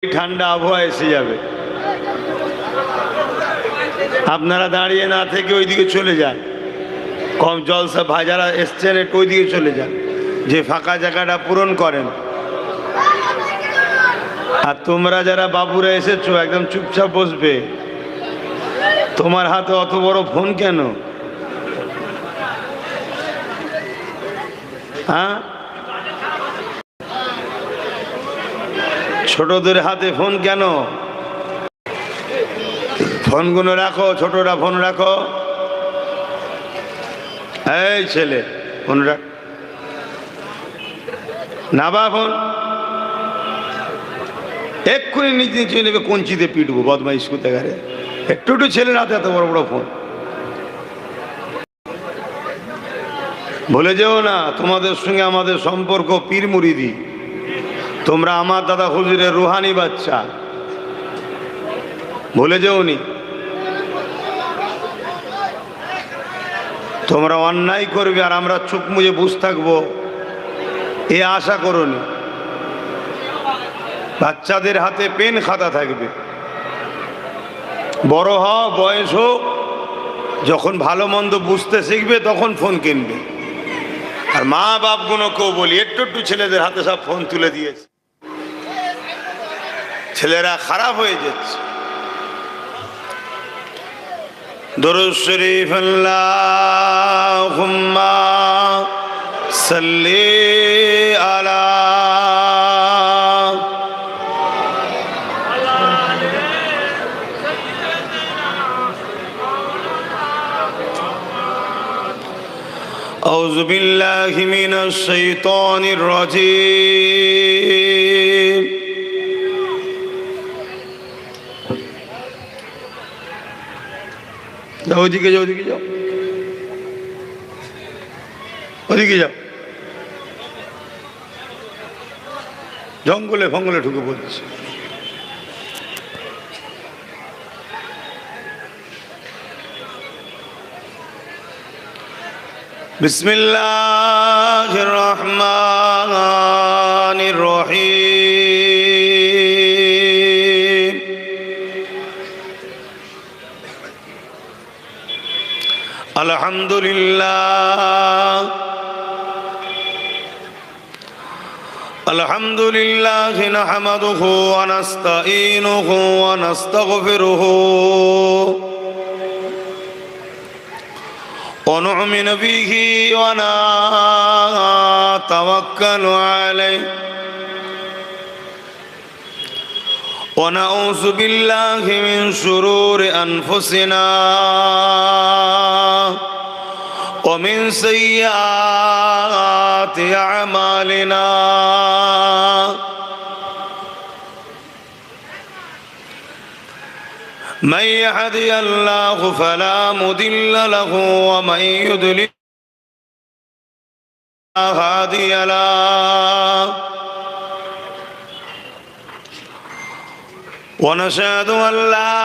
ঠান্ডা আবহাওয়া এসে যাবে, আপনারা দাঁড়িয়ে না থেকে ওইদিকে চলে যান। কম জলসা ভাই যারা এসছেন একটু ওইদিকে চলে যান, যে ফাঁকা জায়গাটা পূরণ করেন। আর তোমরা যারা বাবুরা এসেছো একদম চুপচাপ বসবে। তোমার হাতে অত বড় ফোন কেন? হ্যাঁ, ছোটদের হাতে ফোন কেন? ফোনগুলো রাখো, ছোটরা ফোন রাখো। এই ছেলে ফোন রাখ না, বা ফোন এক্ষুনি নিচে নিচে নেবে, কঞ্চিতে পিটবো বদমাইশ কোথাকারে। একটু একটু ছেলের হাতে এত বড় বড় ফোন। ভুলে যেও না তোমাদের সঙ্গে আমাদের সম্পর্ক পীর মুরিদি। তোমরা আমার দাদা হুজুরের রুহানি বাচ্চা, ভুলে যেওনি। তোমরা অন্যায় করবে আর আমরা চোখ মুজে বসে থাকবো এ আশা করোনি। বাচ্চাদের হাতে পেন খাতা থাকবে, বড় হও বয়স হোক, যখন ভালো মন্দ বুঝতে শিখবে তখন ফোন কিনবে। আর মা বাপগুলোকেও বলি একটু একটু ছেলেদের হাতে সব ফোন তুলে দিয়েছে, ছেলেরা খারাপ হয়ে যাচ্ছে। দরুদ শরীফ আল্লাহুম্মা সাল্লি আলা আউযু বিল্লাহি মিনাশ শাইতানির রাজীম। যাও ওদিকে, যাও ওদিকে, যাও ওদিকে, যাও। জঙ্গলে ফঙ্গলে ঢুকে পড়ছে। বিসমিল্লাহির রহমানির রহিম। আলহামদুলিল্লাহ আলহামদুলিল্লাহি নাহমাদুহু ওয়া নাস্তাঈনুহু ওয়া নাস্তাগফিরুহু ওয়া নু'মিনু বিহি ওয়া নাতাওয়াক্কালু আলাইহি ওয়া নাউযু বিল্লাহি মিন শুরুরি আনফুসিনা ওয়া মিন সাইয়্যাতি আ'মালিনা। من يهدي الله فلا مضل له ومن يضلل فلا هادي له. ونشهد أن لا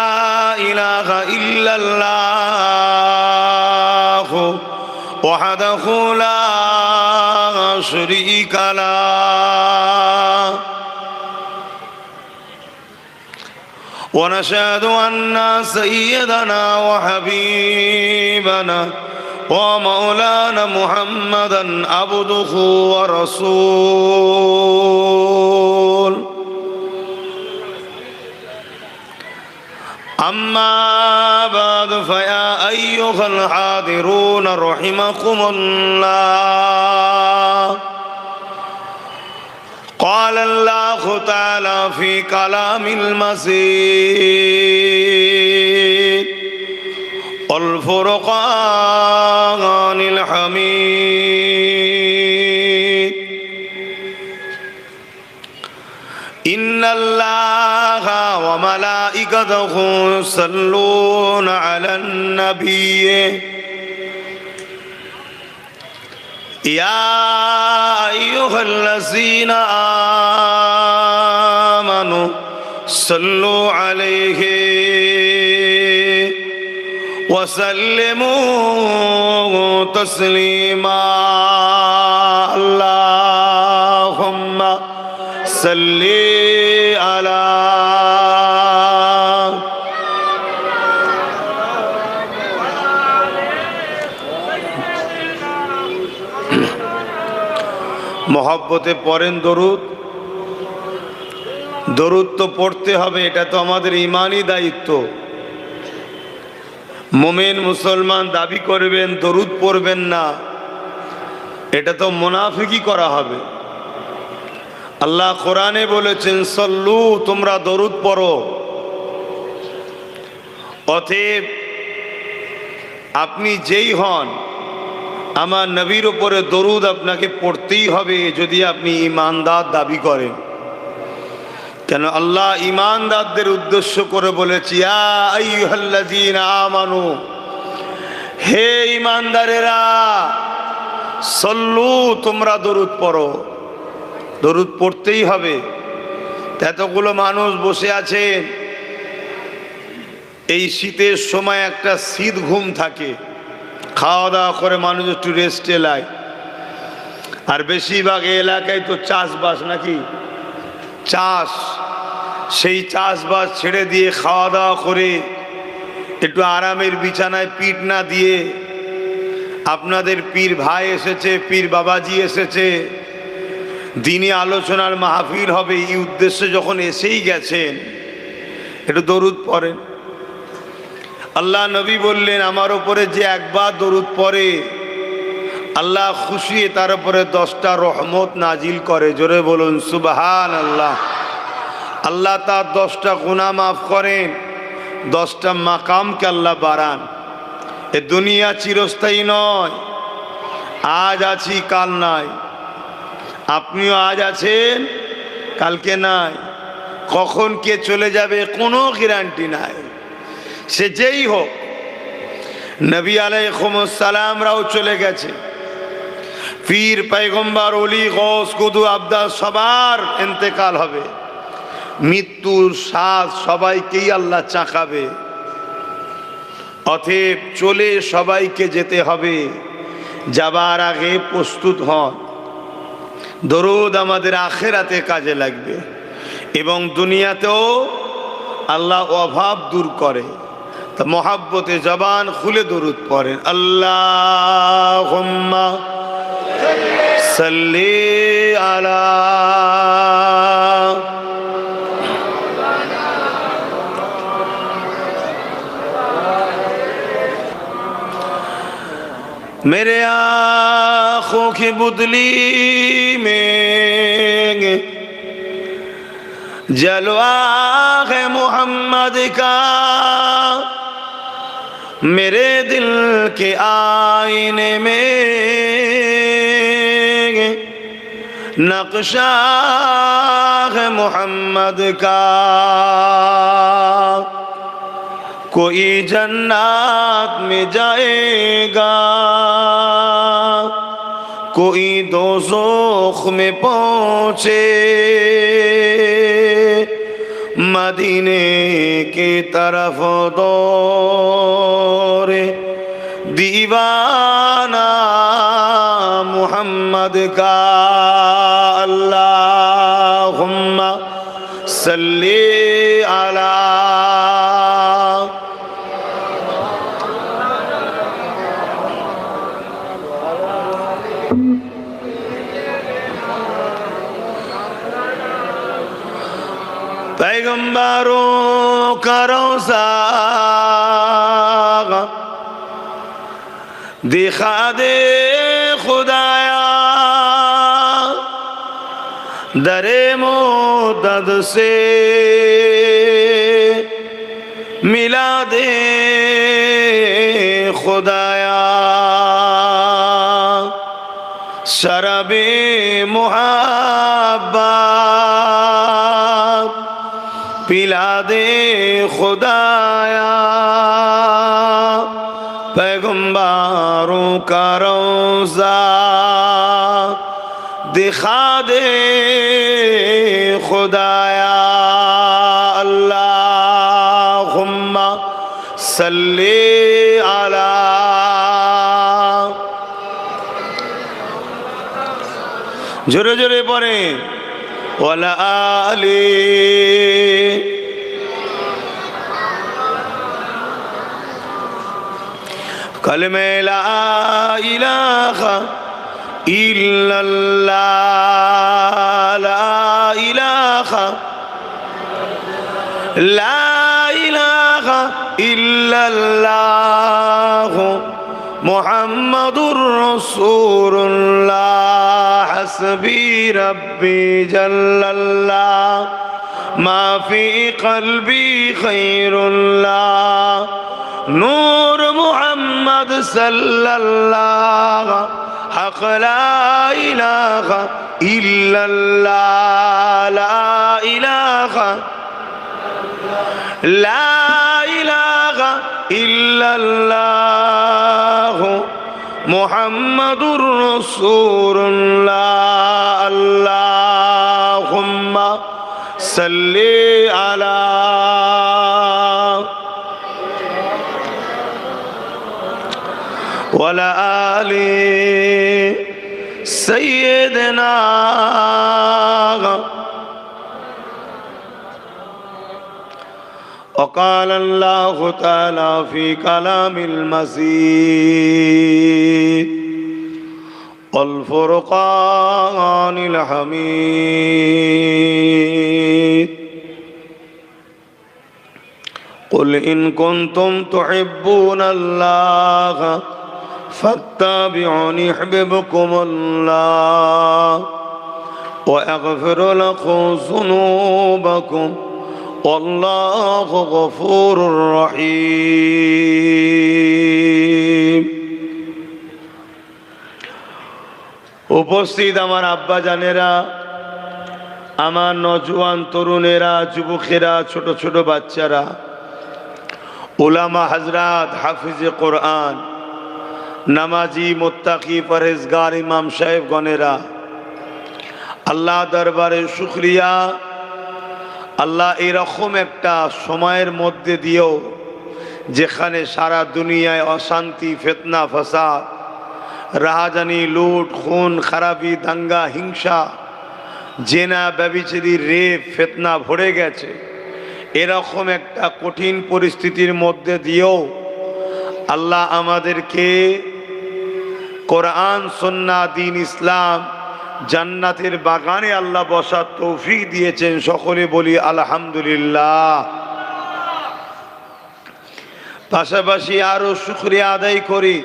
إله إلا الله وحده لا شريك له. ونشهد أن سيدنا وحبيبنا ومولانا محمدا عبده ورسوله. أما بعد فيا أيها الحاضرون رحمكم الله. قال الله تعالى في كلام المجيد والفرقان الحميد. إن الله وملائكته يصلون على النبي يا أيها الذين آمنوا صلوا عليه وسلموا تسليما. اللهم صل على মহব্বতে পড়েন দরুদ? দরুদ তো পড়তে হবে, এটা তো আমাদের ইমানি দায়িত্ব। মোমেন মুসলমান দাবি করবেন দরুদ পড়বেন না, এটা তো মুনাফিকি করা হবে। আল্লাহ কোরআনে বলেছেন সল্লু, তোমরা দরুদ পড়ো। অতএব আপনি যেই হন, আমার নবীর উপরে দরুদ আপনাকে পড়তেই হবে যদি আপনি ঈমানদার দাবি করেন। কেন আল্লাহ ঈমানদারদের উদ্দেশ্য করে বলেছি, ইয়া আইয়ুহাল্লাযীনা আমানু, হে ঈমানদারেরা, সল্লু, তোমরা দরুদ পড়ো। দরুদ পড়তেই হবে। এতগুলো মানুষ বসে আছেন, এই শীতের সময় একটা শীত ঘুম থাকে, খাওয়া দাওয়া করে মানুষ একটু রেস্টে লায়। আর বেশিরভাগ এলাকায় তো চাষবাস, নাকি চাষ, সেই চাষবাস ছেড়ে দিয়ে খাওয়া দাওয়া করে একটু আরামের বিছানায় পিঠ না দিয়ে আপনাদের পীর ভাই এসেছে, পীর বাবাজি এসেছে, দিনী আলোচনার মাহফিল হবে, এই উদ্দেশ্যে যখন এসেই গেছেন একটু দরুদ পড়েন। আল্লাহ নবী বললেন, আমার উপরে যে একবার দরুদ পড়ে আল্লাহ খুশি তার উপরে 10টা রহমত নাজিল করে। জোরে বলুন সুবহানাল্লাহ। আল্লাহ তার 10টা গুনাহ মাফ করেন, 10টা মাকামকে আল্লাহ বাড়ান। এ দুনিয়া চিরস্থায়ী নয়, আজ আছি কাল নাই। আপনিও আজ আছেন, কালকে নাই। কখন কে চলে যাবে কোনো গ্যারান্টি নাই, সে যেই হোক। নবী আলাইহিস সালামরাও চলে গেছে, পীর পয়গম্বর ওলি গৌস কুদু আবদাল সবার ইন্তেকাল হবে, মৃত্যুর স্বাদ সবাইকেই আল্লাহ চাখাবে। অতএব চলে সবাইকে যেতে হবে, যাবার আগে প্রস্তুত হন। দরুদ আমাদের আখিরাতে কাজে লাগবে এবং দুনিয়াতেও আল্লাহ অভাব দূর করে। তা মহাব্বতে জবান খুলে দরুদ পড়েন, আল্লাহুম্মা সাল্লি আলা मेरे आँखों की बुदली में जलवा है मोहम्मद का, मेरे दिल के आईने में नक्शा है मोहम्मद का। कोई जन्नत में जाएगा, कोई दोज़ख में पहुँचे, मदीने की तरफ दौड़े दीवाना मुहम्मद का। अल्लाहुम्मा सल्ली अला पैगंबरों का रोज़ा दिखा दे खुदाया, दरे मोदद से मिला दे खुदाया, शरबे मुहब्बत पिला दे खुदाया, पैगंबरों का रोज़ा दिखा दे खुदाया। अल्लाहुम्मा सल्ली अला जोरे जोरे पढ़े वाला आली कलमे ला इलाहा ইল্লাল্লাহ লা ইলাহা লা ইলাহা ইল্লাল্লাহ মুহাম্মাদুর রাসূলুল্লাহ হাসবি রাব্বি জাল্লাল্লাহ মা ফি কলবি খায়রুল্লাহ নূর মুহাম্মদ সাল্লাল্লাহ হক লা ইলাহা ইল্লাল্লাহ লা ইলাহা লা ইলাহা ইল্লাল্লাহ মুহাম্মাদুর রাসূলুল্লাহ আল্লাহুম্মা সাল্লি আলা ওয়ালা আলি সাইয়্যিদিনা وقال الله تعالى في كلام المزيد والفرقان الحميد قل إن كنتم تحبون الله فاتبعوني يحببكم الله ويغفر لكم ذنوبكم والله غفور رحيم উপস্থিত আমার আব্বা জানেরা, আমার নওজোয়ান তরুণেরা, যুবকেরা, ছোট ছোট বাচ্চারা, উলামা হযরত, হাফিজে কোরআন, নামাজি, মুত্তাকি, পরহেজগার ইমাম সাহেবগণেরা, আল্লাহ দরবারে শুকরিয়া। আল্লাহ এরকম একটা সময়ের মধ্যে দিয়েও যেখানে সারা দুনিয়ায় অশান্তি, ফিতনা, ফাসাদ, রাহাজানি, লুট, খুন, খারাপি, দাঙ্গা, হিংসা, জেনা, ব্যভিচারী, রেপ, ফিতনা ভরে গেছে, এরকম একটা কঠিন পরিস্থিতির মধ্যে দিয়েও আল্লাহ আমাদেরকে কোরআন, সুন্নাহ, দ্বীন ইসলাম, জান্নাতের বাগানে আল্লাহ বসার তৌফিক দিয়েছেন। সকলে বলি আলহামদুলিল্লাহ। পাশাপাশি আরো শুকরিয়া আদায় করি,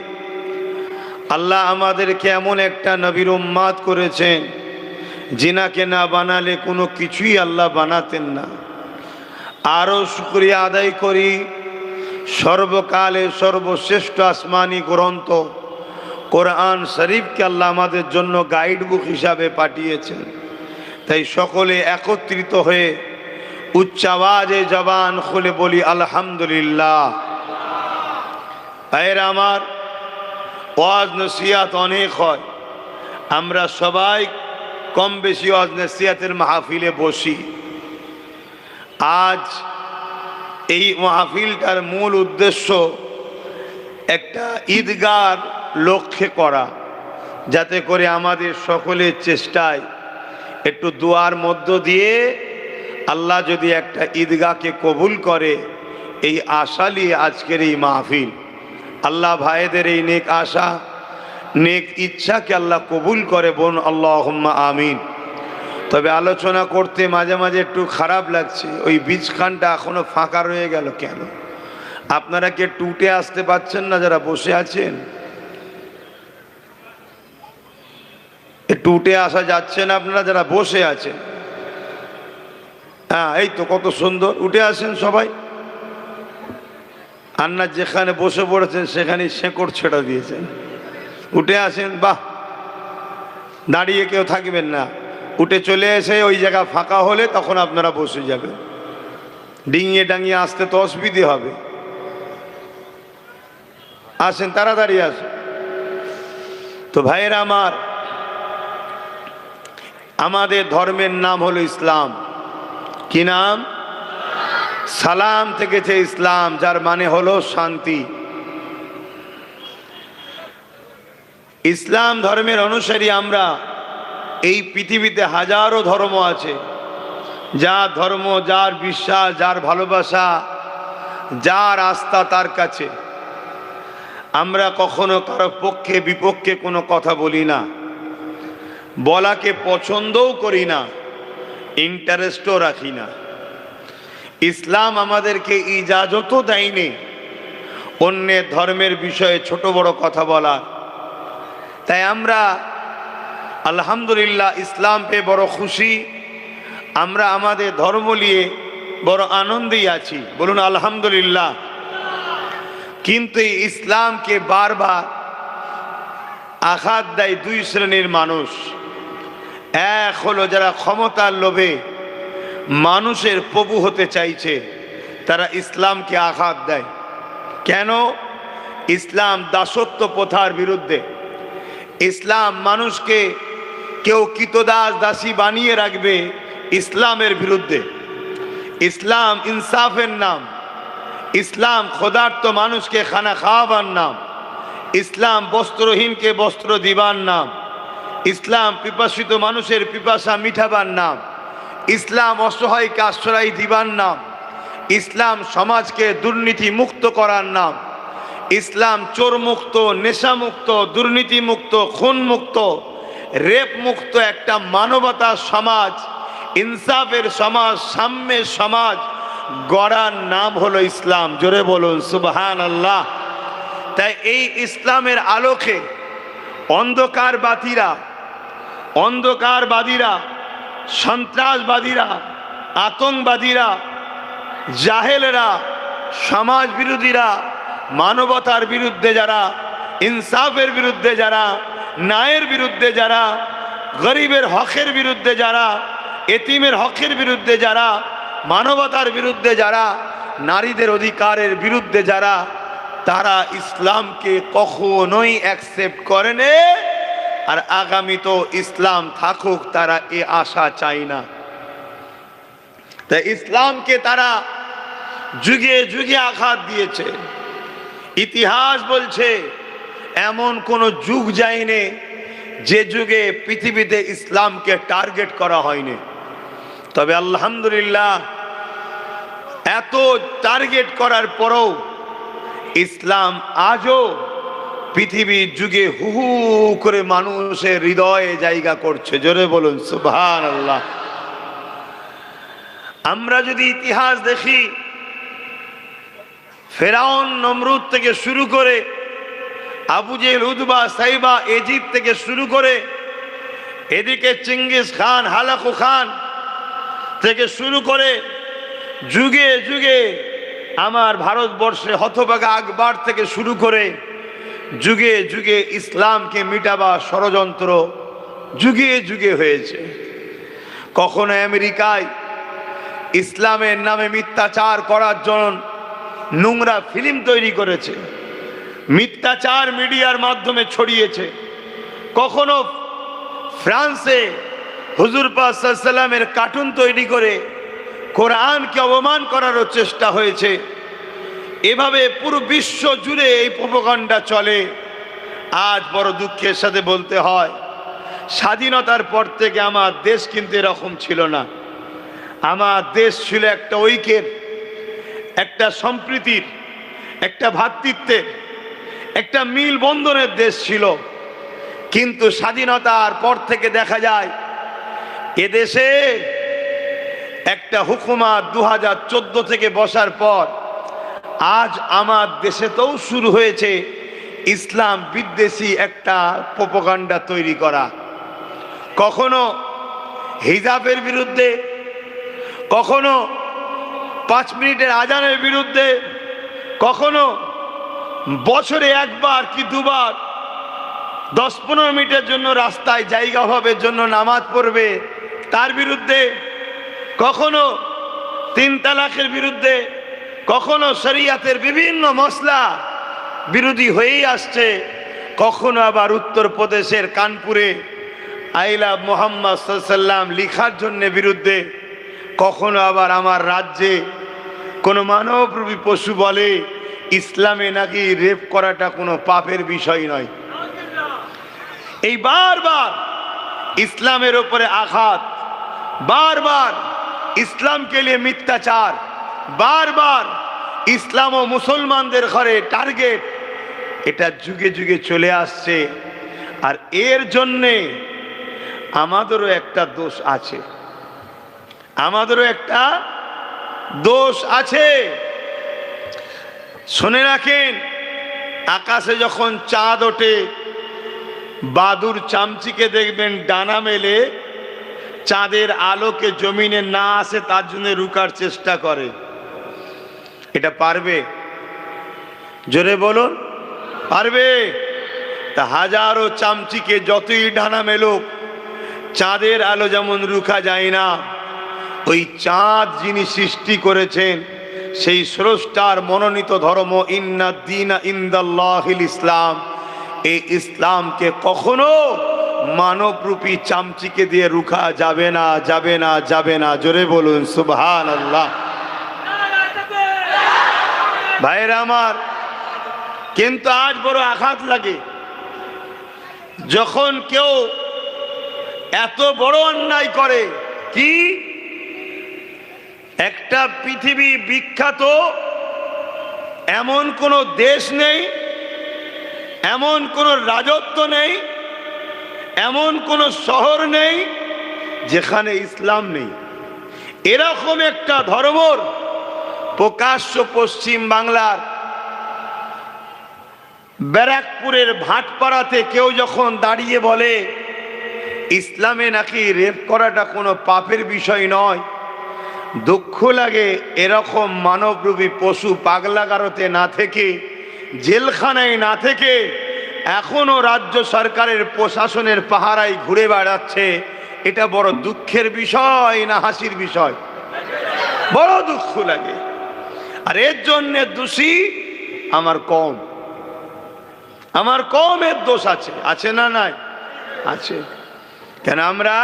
আল্লাহ আমাদেরকে এমন একটা নবীর উম্মাত করেছেন যিনাকে না বানালে কোনো কিছুই আল্লাহ বানাতেন না। আরো শুকরিয়া আদায় করি সর্বকালে সর্বশ্রেষ্ঠ আসমানি গ্রন্থ কোরআন শরীফকে আল্লাহ আমাদের জন্য গাইড বুক হিসাবে পাঠিয়েছেন। তাই সকলে একত্রিত হয়ে উচ্চ আওয়াজে জবান খুলে বলি আলহামদুলিল্লাহ। ভাইয়েরা আমার, ওয়াজ নসিহত অনেক হয়, আমরা সবাই কম বেশি ওয়াজ নসিহতের মাহফিলে বসি। আজ এই মাহফিলটার মূল উদ্দেশ্য একটা ঈদগার লক্ষ্যে করা, যাতে করে আমাদের সকলের চেষ্টায় একটু দোয়ার মধ্য দিয়ে আল্লাহ যদি একটা ঈদগাহকে কবুল করে, এই আশা নিয়ে আজকের এই মাহফিল। আল্লাহ ভাইদের এই নেক আশা, নেক ইচ্ছাকে আল্লাহ কবুল করে, বোন আল্লাহুম্মা আমিন। তবে আলোচনা করতে মাঝে মাঝে একটু খারাপ লাগছে, ওই বীজখানটা এখনো ফাঁকা রয়ে গেল কেন? আপনারা কি টুটে আসতে পারছেন না যারা বসে আছেন? টুটে আসা যাচ্ছে না আপনারা যারা বসে আছেন? হ্যাঁ, এই তো কত সুন্দর, উঠে আসেন সবাই। আন্না যেখানে বসে পড়েছেন সেখানে শেকড় ছেড়ে দিয়েছেন, উঠে আসেন। বাহ, দাঁড়িয়ে কেউ থাকবেন না, উঠে চলে এসে ওই জায়গা ফাঁকা হলে তখন আপনারা বসে যাবেন। ডিঙিয়ে ডাঙিয়ে আসতে তো অসুবিধে হবে। আসেন, তাড়াতাড়ি আসেন। তো ভাইয়েরা আমার, আমাদের ধর্মের নাম হলো ইসলাম। কি নাম? সালাম থেকেছে ইসলাম, যার মানে হলো শান্তি। ইসলাম ধর্মের অনুসারী আমরা। এই পৃথিবীতে হাজারো ধর্ম আছে, যার ধর্ম, যার বিশ্বাস, যার ভালোবাসা, যার আস্থা তার কাছে। আমরা কখনো কারো পক্ষে বিপক্ষে কোনো কথা বলি না। বলাকে পছন্দও করি না, ইন্টারেস্টও রাখি না। ইসলাম আমাদেরকে ইজাজতও দেয়নি অন্যের ধর্মের বিষয়ে ছোট বড় কথা বলার। তাই আমরা আলহামদুলিল্লাহ ইসলাম পেয়ে বড় খুশি, আমরা আমাদের ধর্ম নিয়ে বড় আনন্দেই আছি, বলুন আলহামদুলিল্লাহ। কিন্তু এই ইসলামকে বারবার আঘাত দেয় দুই শ্রেণীর মানুষ। এক হলো যারা ক্ষমতার লোভে মানুষের প্রভু হতে চাইছে, তারা ইসলামকে আঘাত দেয়। কেন? ইসলাম দাসত্ব প্রথার বিরুদ্ধে। ইসলাম মানুষকে কেউ কৃতদাস দাসী বানিয়ে রাখবে, ইসলামের বিরুদ্ধে। ইসলাম ইনসাফের নাম, ইসলাম ক্ষুধার্ত মানুষকে খানা খাওয়াবার নাম, ইসলাম বস্ত্রহীনকে বস্ত্র দিবার নাম, ইসলাম পিপাসিত মানুষের পিপাসা মিটাবার নাম, ইসলাম অসহায়কে আশ্রয় দিবার নাম, ইসলাম সমাজকে দুর্নীতি মুক্ত করার নাম, ইসলাম চোর মুক্ত, নেশা মুক্ত, দুর্নীতি মুক্ত, খুন মুক্ত, রেপ মুক্ত একটা মানবতার সমাজ, ইনসাফের সমাজ, সাম্যের সমাজ গড়ার নাম হলো ইসলাম। জোরে বলুন সুবহানাল্লাহ। তাই এই ইসলামের আলোকে অন্ধকারবাদীরা, সন্ত্রাসবাদীরা, আতঙ্কবাদীরা, জাহেলেরা, সমাজ বিরোধীরা, মানবতার বিরুদ্ধে যারা, ইনসাফের বিরুদ্ধে যারা, ন্যায়ের বিরুদ্ধে যারা, গরিবের হকের বিরুদ্ধে যারা, এতিমের হকের বিরুদ্ধে যারা, মানবতার বিরুদ্ধে যারা, নারীদের অধিকারের বিরুদ্ধে যারা, তারা ইসলামকে কখনোই অ্যাকসেপ্ট করেনি। আর আগামী তো ইসলাম থাকুক, তারা এ আশা চায় না। তাই ইসলামকে তারা যুগে যুগে আঘাত দিয়েছে। ইতিহাস বলছে এমন কোন যুগ যায়নি যে যুগে পৃথিবীতে ইসলামকে টার্গেট করা হয়নি। তবে আলহামদুলিল্লাহ এত টার্গেট করার পরেও ইসলাম আজও পৃথিবীর যুগে হু হু করে মানুষের হৃদয়ে জায়গা করছে। জোরে বলুন সুবহানাল্লাহ। আমরা যদি ইতিহাস দেখি, ফেরাউন নমরুদ থেকে শুরু করে আবু জেহেল, উতবা, সাইবা, ইজিপ্ট থেকে শুরু করে এদিকে চেঙ্গিস খান, হালাকু খান থেকে শুরু করে যুগে যুগে আমার ভারতবর্ষে হতভাগা আকবর থেকে শুরু করে যুগে যুগে ইসলামকে মিটাবার ষড়যন্ত্র যুগে যুগে হয়েছে। কখনো আমেরিকায় ইসলামের নামে মিথ্যাচার করার জন্য নোংরা ফিল্ম তৈরি করেছে, মিথ্যাচার মিডিয়ার মাধ্যমে ছড়িয়েছে। কখনো ফ্রান্সে হুজুর পাক সাল্লাল্লাহু আলাইহি ওয়াসাল্লামের কার্টুন তৈরি করে কোরআনকে অপমান করারও চেষ্টা হয়েছে। এভাবে পুরো বিশ্ব জুড়ে এই প্রোপাগান্ডা চলে। আজ বড় দুঃখের সাথে বলতে হয়, স্বাধীনতার পর থেকে আমার দেশ কিন্তু এরকম ছিল না। আমার দেশ ছিল একটা ঐক্যের, একটা সম্প্রীতির, একটা ভ্রাতৃত্বের, একটা মিল বন্ধনের দেশ ছিল। কিন্তু স্বাধীনতার পর থেকে দেখা যায় এদেশে একটা হুকুমত 2014 থেকে বসার পর আজ আমার দেশেতেও শুরু হয়েছে ইসলাম বিদ্বেষী একটা প্রোপাগান্ডা তৈরি করা। কখনো হিজাবের বিরুদ্ধে, কখনো 5 মিনিটের আজানের বিরুদ্ধে, কখনো বছরে একবার কি দুবার 10-15 মিনিটের জন্য রাস্তায় জায়গা অভাবের জন্য নামাজ পড়বে তার বিরুদ্ধে, কখনো 3 তালাকের বিরুদ্ধে, কখনো শরিয়াতের বিভিন্ন মসলা বিরোধী হয়েই আসছে। কখনো আবার উত্তরপ্রদেশের কানপুরে আই লাভ মুহাম্মদ সাল্লাল্লাহু আলাইহি ওয়াসাল্লাম লেখার জন্য বিরুদ্ধে, কখনো আবার আমার রাজ্যে কোনো মানবরূপী পশু বলে ইসলামে নাকি রেপ করাটা কোনো পাপের বিষয় নয়। এই বারবার ইসলামের উপরে আঘাত, বারবার ইসলামকে নিয়ে মিথ্যাচার, বারবার ইসলাম ও মুসলমানদের ঘরে টার্গেট, এটা যুগে যুগে চলে আসছে। আর এর জন্যে আমাদেরও একটা দোষ আছে, আমাদেরও একটা দোষ আছে। শুনে রাখেন, আকাশে যখন চাঁদ ওঠে, বাদুর চামচিকে দেখবেন ডানা মেলে চাঁদের আলোকে জমিনে না আসে তার জন্য রুকার চেষ্টা করে। এটা পারবে? জোরে বলুন, পারবে? তা হাজারো চামচিকে যতই ডানা মেলুক, চাঁদের আলো যেমন রুখা যায় না, ওই চাঁদ যিনি সৃষ্টি করেছেন সেই স্রষ্টার মনোনীত ধর্ম ইন্নাদ দীনা ইনদাল্লাহিল ইসলাম, এই ইসলামকে কখনো মানবরূপী চামচিকে দিয়ে রুখা যাবে না, যাবে না, যাবে না। জোরে বলুন সুবহানাল্লাহ। ভাইরা আমার, কিন্তু আজ বড় আঘাত লাগে যখন কেউ এত বড় অন্যায় করে। কি? একটা পৃথিবী বিখ্যাত এমন কোন দেশ নেই, এমন কোন রাজত্ব নেই, এমন কোন শহর নেই যেখানে ইসলাম নেই। এরকম একটা ধর্মর প্রকাশ্য পশ্চিম বাংলার ব্যারাকপুরের ভাটপাড়াতে কেউ যখন দাঁড়িয়ে বলে ইসলামে নাকি রেপ করাটা কোনো পাপের বিষয় নয়, দুঃখ লাগে এরকম মানবরূপী পশু পাগলাগারতে না থেকে, জেলখানায় না থেকে এখনো রাজ্য সরকারের প্রশাসনের পাহারায় ঘুরে বেড়াচ্ছে। এটা বড় দুঃখের বিষয় না হাসির বিষয়? বড় দুঃখ লাগে। আর এর জন্য দোষী আমার কম, আমার কমের দোষ আছে। আছে না নাই? আছে। কেন আমরা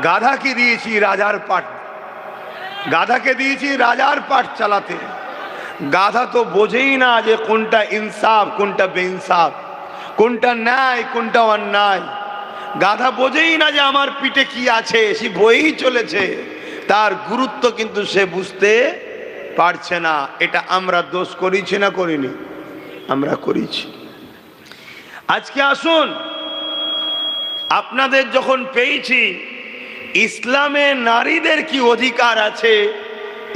গাধাকে দিয়েছি রাজার পাট, গাধাকে দিয়েছি রাজার পাট চালাতে। গাধা তো বোঝেই না যে কোনটা ইনসাফ কোনটা বেইনসাফ, কোনটা ন্যায় কোনটা অন্যায়। গাধা বোঝেই না যে আমার পিঠে কি আছে, সে বইই চলেছে, তার গুরুত্ব কিন্তু সে বুঝতে পারছে না। এটা আমরা দোষ করেছি না করিনি? আমরা করেছি। আজকে আসুন, আপনাদের যখন পেয়েছি ইসলামে নারীদের কি অধিকার আছে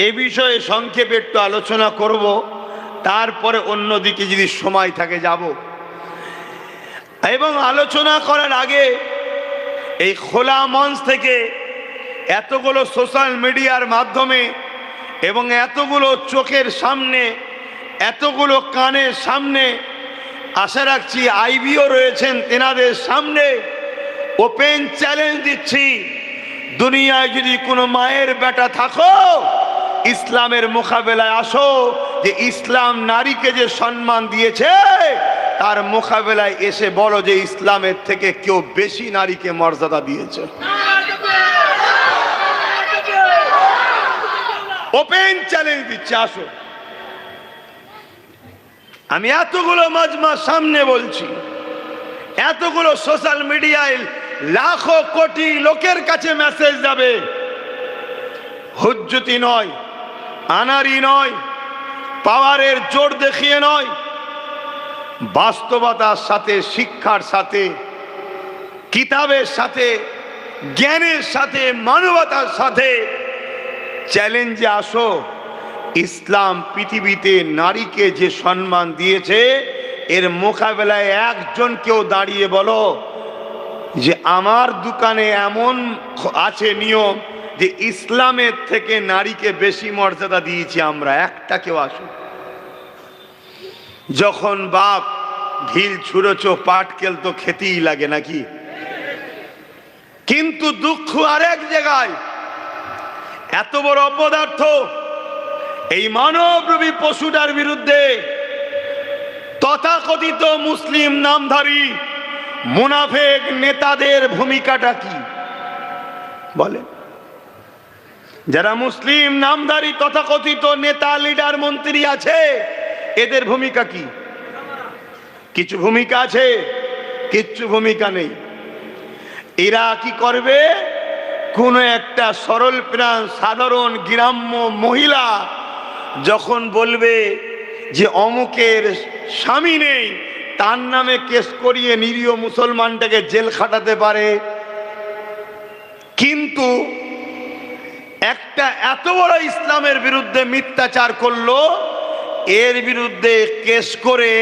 এ বিষয়ে সংক্ষেপে একটু আলোচনা করব, তারপরে অন্যদিকে যদি সময় থাকে যাব। এবং আলোচনা করার আগে এই খোলা মঞ্চ থেকে এতগুলো সোশ্যাল মিডিয়ার মাধ্যমে এবং এতগুলো চোখের সামনে, এতগুলো কানের সামনে, আশা রাখছি আইবিও রয়েছেন তেনাদের সামনে, ওপেন চ্যালেঞ্জ দিচ্ছি, দুনিয়ায় যদি কোনো মায়ের বেটা থাকো ইসলামের মোকাবেলায় আসো। যে ইসলাম নারীকে যে সম্মান দিয়েছে তার মোকাবেলায় এসে বলো যে ইসলামের থেকে কেউ বেশি নারীকে মর্যাদা দিয়েছে। ওপেন চ্যালেঞ্জ দিচ্ছে, আসো। আমি এতগুলো মাজমার সামনে বলছি, এতগুলো সোশ্যাল মিডিয়ায় লাখো কোটি লোকের কাছে মেসেজ যাবে, হুজ্জতি নয়, আনারি নয়, পাওয়ারের জোর দেখিয়ে নয়, বাস্তবতার সাথে, শিক্ষার সাথে, কিতাবের সাথে, জ্ঞানের সাথে, মানবতার সাথে চ্যালেঞ্জে আসো। ইসলাম পৃথিবীতে নারীকে যে সম্মান দিয়েছে এর মোকাবেলায় একজন কেউ দাঁড়িয়ে বলো যে আমার দোকানে এমন আছে নিয়ম যে ইসলামের থেকে নারীকে বেশি মর্যাদা দিয়েছি আমরা। একটা কেউ আসো। যখন বাপ ঢিল ছুঁড়েছ পাটকেল তো খেতেই লাগে নাকি? কিন্তু দুঃখ আরেক জায়গায়, এত বড় অপদার্থ এই মানবরূপী পশুটার বিরুদ্ধে তথাকথিত মুসলিম নামধারী মুনাফেক নেতাদের ভূমিকাটা কি বলে? যারা মুসলিম নামধারী তথাকথিত নেতা, লিডার, মন্ত্রী আছে, এদের ভূমিকা কি? কিছু ভূমিকা আছে, কিচ্ছু ভূমিকা নেই। এরা কি করবে? কোন একটা সরল প্রাণ সাধারণ গ্রাম্য মহিলা যখন বলবে যে অমুকের স্বামী নেই, তার নামে কেস করিয়ে নিরীহ মুসলমানটাকে জেল খাটাতে পারে, কিন্তু একটা এত বড় ইসলামের বিরুদ্ধে মিথ্যাচার করলো, এর বিরুদ্ধে কেস করে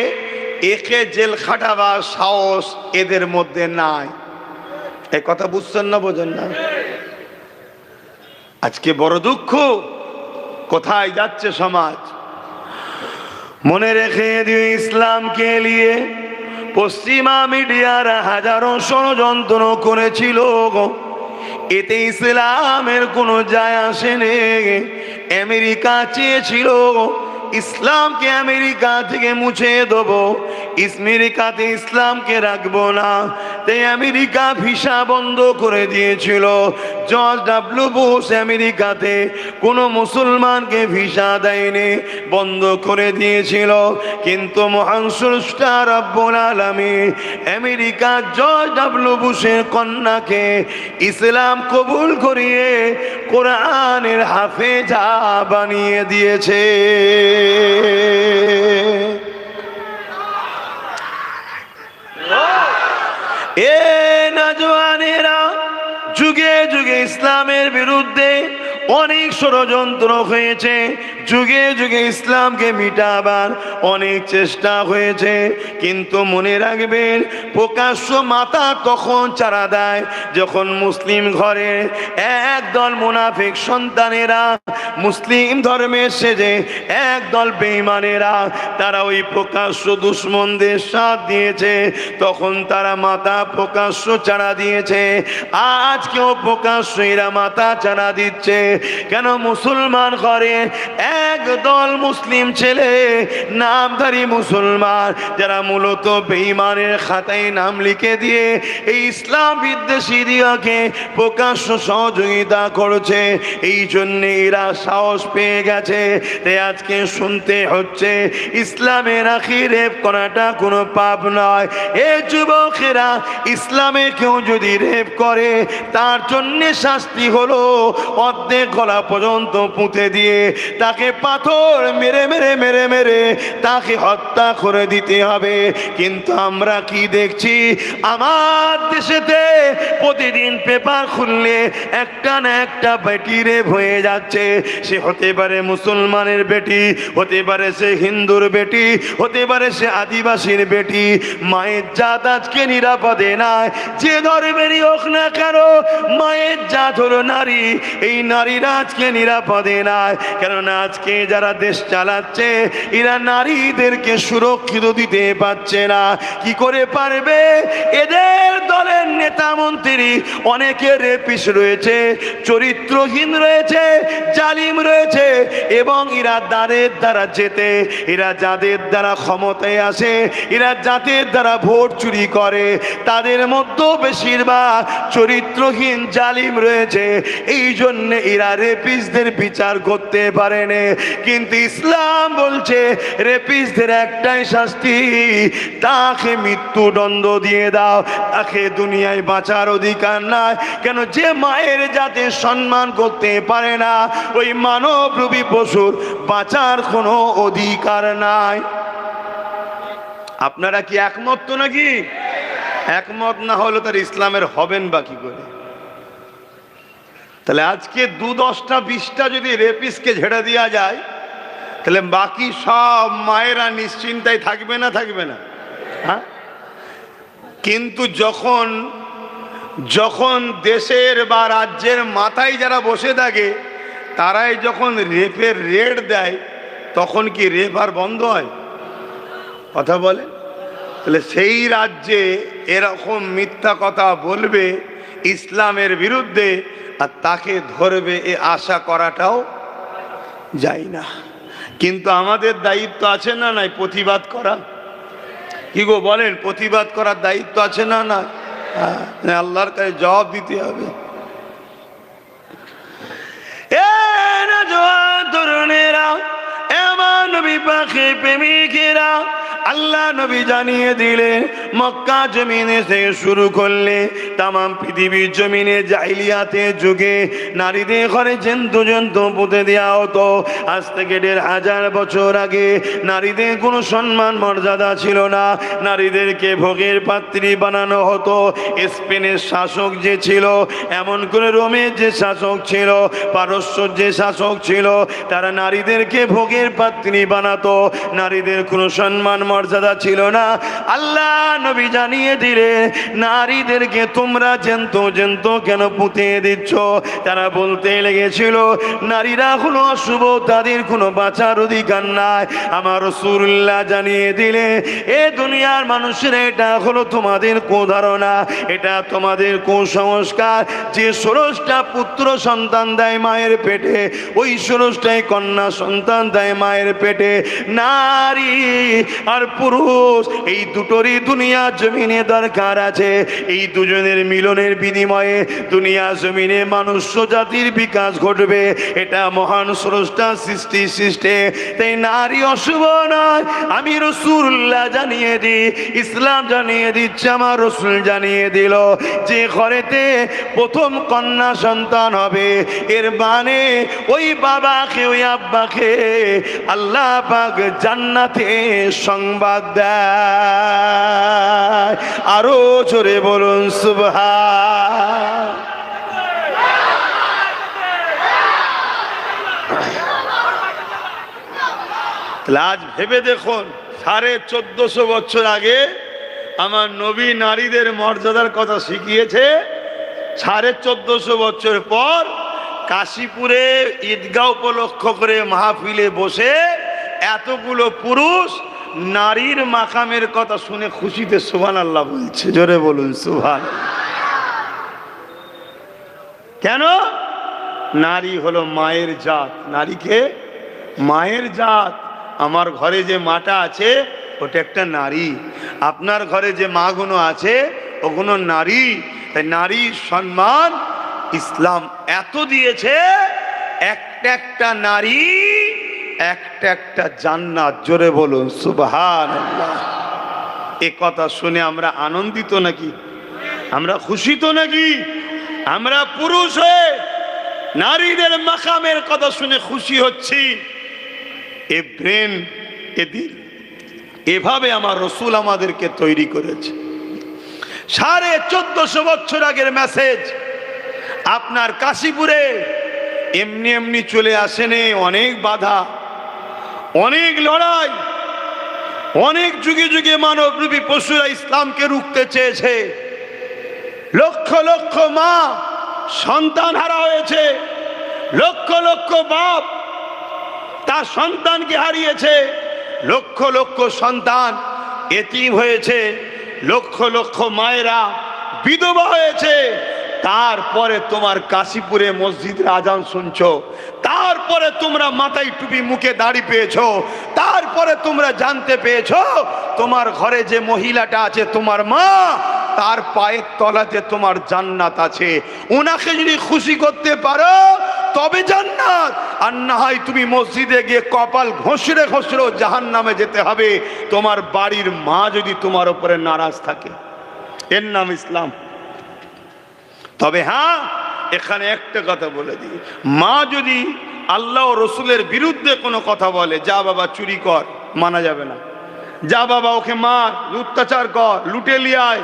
একে জেল খাটাবার সাহস এদের মধ্যে নাই। এই কথা বুঝছেন না, বোঝেন না? আজকে বড় দুঃখ, কোথায় যাচ্ছে সমাজ। মনে রেখে দিও, ইসলামকে নিয়ে পশ্চিমা মিডিয়ারা হাজারো ষড়যন্ত্র করেছিল, এতে ইসলামের কোনো যায় আসেনি। আমেরিকা চেয়েছিল ইসলামকে আমেরিকা থেকে মুছে দেবো, আমেরিকাতে ইসলামকে রাখবো না, তাই আমেরিকা ভিসা বন্ধ করে দিয়েছিল। জর্জ ডাব্লিউ বুশ আমেরিকাতে কোনো মুসলমানকে ভিসা দেয়নি, বন্ধ করে দিয়েছিল। কিন্তু মহান স্রষ্টা রব্বুল আলামিন আমেরিকা জর্জ ডাব্লিউ বুশের কন্যাকে ইসলাম কবুল করিয়ে কোরআনের হাফেজা বানিয়ে দিয়েছে। এ নওজওয়ানেরা, যুগে যুগে ইসলামের বিরুদ্ধে অনেক ষড়যন্ত্র হয়েছে, যুগে যুগে ইসলামকে মিটাবার অনেক চেষ্টা হয়েছে, কিন্তু মনে রাখবেন প্রকাশ্য মাথা তখন চারা দেয় যখন মুসলিম ঘরে একদল মুনাফিক সন্তানেরা, মুসলিম ধর্মের সেজে একদল বেঈমানেরা, তারা ওই প্রকাশ্য দুশ্মনদের সাথ দিয়েছে, তখন তারা মাথা প্রকাশ্য চারা দিয়েছে। আজকেও প্রকাশ্য এরা মাথা চারা দিচ্ছে। কেন? মুসলমান ঘরে একদল মুসলিম ছেলে, নামধারী মুসলমান, যারা মূলত বেঈমানের খাতায় নাম লিখে দিয়ে এই ইসলাম বিদ্বেষীদেরকে প্রকাশ্য সহযোগিতা করছে। এই জন্য এরা সাহস পেয়ে গেছে, তাই আজকে শুনতে হচ্ছে ইসলামের আখি রেপ করাটা কোনো পাপ নয়। এ যুবকেরা, ইসলামে কেউ যদি রেপ করে তার জন্য শাস্তি হলো অর্ধেক গলা পর্যন্ত পুঁতে দিয়ে তাকে পাথর মেরে মেরে মেরে মেরে তাকে হত্যা করে দিতে হবে। কিন্তু আমরা কি দেখছি, আমার দেশেতে প্রতিদিন পেপার খুললে একটা না একটা বেটি রেপ হয়ে যাচ্ছে। সে হতে পারে মুসলমানের বেটি, হতে পারে সে হিন্দুর বেটি, হতে পারে সে আদিবাসীর বেটি। মায়ের জাত আজকে নিরাপদে নাই, যে ধর্মেরই হোক না কেন, মায়ের জাত হলো নারী। এই নারীরা আজকে নিরাপদে নাই, কেননা আজকে যারা দেশ চালাচ্ছে এরা নারীদেরকে সুরক্ষিত দিতে পারছে না। কি করে পারবে? এদের দলের নেতা মন্ত্রী অনেকে রেপিস রয়েছে, চরিত্রহীন রয়েছে, জালিম রয়েছে, এবং এরা যাদের দ্বারা যেতে, এরা যাদের দ্বারা ক্ষমতায় আসে, এরা যাদের দ্বারা ভোট চুরি করে, তাদের মধ্যেও বেশিরভাগ চরিত্রহীন জালিম রয়েছে। এই জন্য এরা রেপিসদের বিচার করতে পারেনি। কিন্তু ইসলাম বলছে রেপিসদের একটাই শাস্তি, তাকে মৃত্যুদণ্ড দিয়ে দাও, তাকে দুনিয়ায় বাঁচার অধিকার নাই। কেন? যে মায়ের জাতে সম্মান করতে পারে না, ওই মানবরূপী পশুর বাঁচার কোনো অধিকার নাই। আপনারা কি একমত তো নাকি? একমত না হলে তার ইসলামের হবেন বা কি করে? তাহলে আজকে 10টা 20টা যদি রেপিসকে ঝেড়ে দেওয়া যায়, তাহলে বাকি সব মায়েরা নিশ্চিন্তায় থাকবে না? থাকবে না? হ্যাঁ। কিন্তু যখন যখন দেশের বা রাজ্যের মাথায় যারা বসে থাকে তারাই যখন রেপের রেড দেয়, তখন কি রেপ আর বন্ধ হয়? কথা বলে। তাহলে সেই রাজ্যে এরকম মিথ্যা কথা বলবে ইসলামের বিরুদ্ধে, আর তাকে ধরবে এ আশা করাটাও যায় না। কিন্তু আমাদের দায়িত্ব আছে না নাই প্রতিবাদ করা? কি গো বলেন, প্রতিবাদ করার দায়িত্ব আছে না না? আল্লাহর কাছে জবাব দিতে হবে। তরুণেরা, এমন নবী পাখি প্রেমিকেরা, আল্লাহ নবী জানিয়ে দিলেন মক্কা জমিনে থেকে শুরু করলে তামাম পৃথিবীর জমিনে জাহিলিয়াতের যুগে নারীদের ঘরে জন্তু জন্তু পুঁতে দেওয়া হতো। আজ থেকে ১৫০০ বছর আগে নারীদের কোনো সম্মান মর্যাদা ছিল না, নারীদেরকে ভোগের পাত্রী বানানো হতো। স্পেনের শাসক যে ছিল, এমন করে রোমের যে শাসক ছিল, পারস্যর যে শাসক ছিল, তারা নারীদেরকে ভোগের পাত্রী বানাতো। নারীদের কোনো সম্মান মর্যাদা ছিল না। আল্লাহ নবী জানিয়ে দিলে নারীদেরকে তোমরা জন্তু জন্তু কেন পুঁতে দিচ্ছ? তারা বলতে লেগেছিল নারীরা হলো অশুভ, তাদের কোনো বাঁচার অধিকার নাই। আমার রাসূলুল্লাহ জানিয়ে দিলে এ দুনিয়ার মানুষের এটা হলো তোমাদের কুধারণা, এটা তোমাদের কুসংস্কার। যে ১৬টা পুত্র সন্তান দেয় মায়ের পেটে, ওই ১৬টাই কন্যা সন্তান দেয় মায়ের পেটে। নারী আর পুরুষ এই দুটোরই দুনিয়া জমিনে দরকার আছে। এই দুজনের মিলনের বিনিময়ে দুনিয়া জমিনে মানুষ্য জাতির বিকাশ ঘটবে। এটা মহান স্রষ্টা সৃষ্টি। তাই নারী অশুভ নয়। আমি রাসূলুল্লাহ জানিয়ে দিই, ইসলাম জানিয়ে দিচ্ছে, আমার রাসূল জানিয়ে দিল যে ঘরেতে প্রথম কন্যা সন্তান হবে, এর মানে ওই বাবাকে ওই আব্বাকে আল্লাহ পাক জান্নাতে সংবাদ দেয়। আরো জোরে বলুন সুবহান। আজ ভেবে দেখুন, ১৪৫০ বছর আগে আমার নবী নারীদের মর্যাদার কথা শিখিয়েছে। ১৪৫০ বছর পর কাশীপুরে ঈদগাহ উপলক্ষ করে মাহফিলে বসে এতগুলো পুরুষ নারীর মাকামের কথা শুনে খুশিতে সুবহানাল্লাহ বলছে। জোরে বলুন সুবহানাল্লাহ। কেন? নারী হলো মায়ের জাত। নারীকে মায়ের জাত। আমার ঘরে যে মাটা আছে ওটা একটা নারী, আপনার ঘরে যে মাগুলো আছে ওগুলো নারী। তাই নারীর সম্মান ইসলাম এত দিয়েছে, একটা একটা নারী একটা একটা জান্নাত। জোরে বলুন সুবহানাল্লাহ। এ কথা শুনে আমরা আনন্দিত নাকি? আমরা খুশি তো নাকি? আমরা পুরুষ হয়ে নারীদের মাকামের কথা শুনে খুশি হচ্ছি। এ ব্রেন, এ দিল, এভাবে আমার রাসূল আমাদেরকে তৈরি করেছে। ১৪৫০ বছর আগের মেসেজ আপনার কাশীপুরে এমনি এমনি চলে আসেনি। অনেক বাধা, অনেক লড়াই, অনেক যুগে যুগে মানবরূপী পশুরা ইসলামকে রুখতে চেয়েছে। লক্ষ লক্ষ মা সন্তান হারা হয়েছে, লক্ষ লক্ষ বাপ তার সন্তানকে হারিয়েছে, লক্ষ লক্ষ সন্তান এতিম হয়েছে, লক্ষ লক্ষ মায়েরা বিধবা হয়েছে। তারপরে তোমার কাশীপুরে মসজিদের আজান শুনছো, তারপরে তোমরা মাথায় টুপি মুখে দাড়ি পেয়েছো, তারপরে তোমরা জানতে পেয়েছো তোমার ঘরে যে মহিলাটা আছে তোমার মা, তার পায়ের তলাতে তোমার জান্নাত আছে। ওনাকে যদি খুশি করতে পারো তবে জান্নাত, আর না হয় তুমি মসজিদে গিয়ে কপাল ঘষরে ঘষরে জাহান্নামে যেতে হবে তোমার বাড়ির মা যদি তোমার উপরে নারাজ থাকে। এর নাম ইসলাম। তবে হ্যাঁ, এখানে একটা কথা বলে দিই, মা যদি আল্লাহ ও রসুলের বিরুদ্ধে কোনো কথা বলে, যা বাবা চুরি কর, মানা যাবে না। যা বাবা ওকে মার, অত্যাচার কর, লুটে লিয়ে আয়,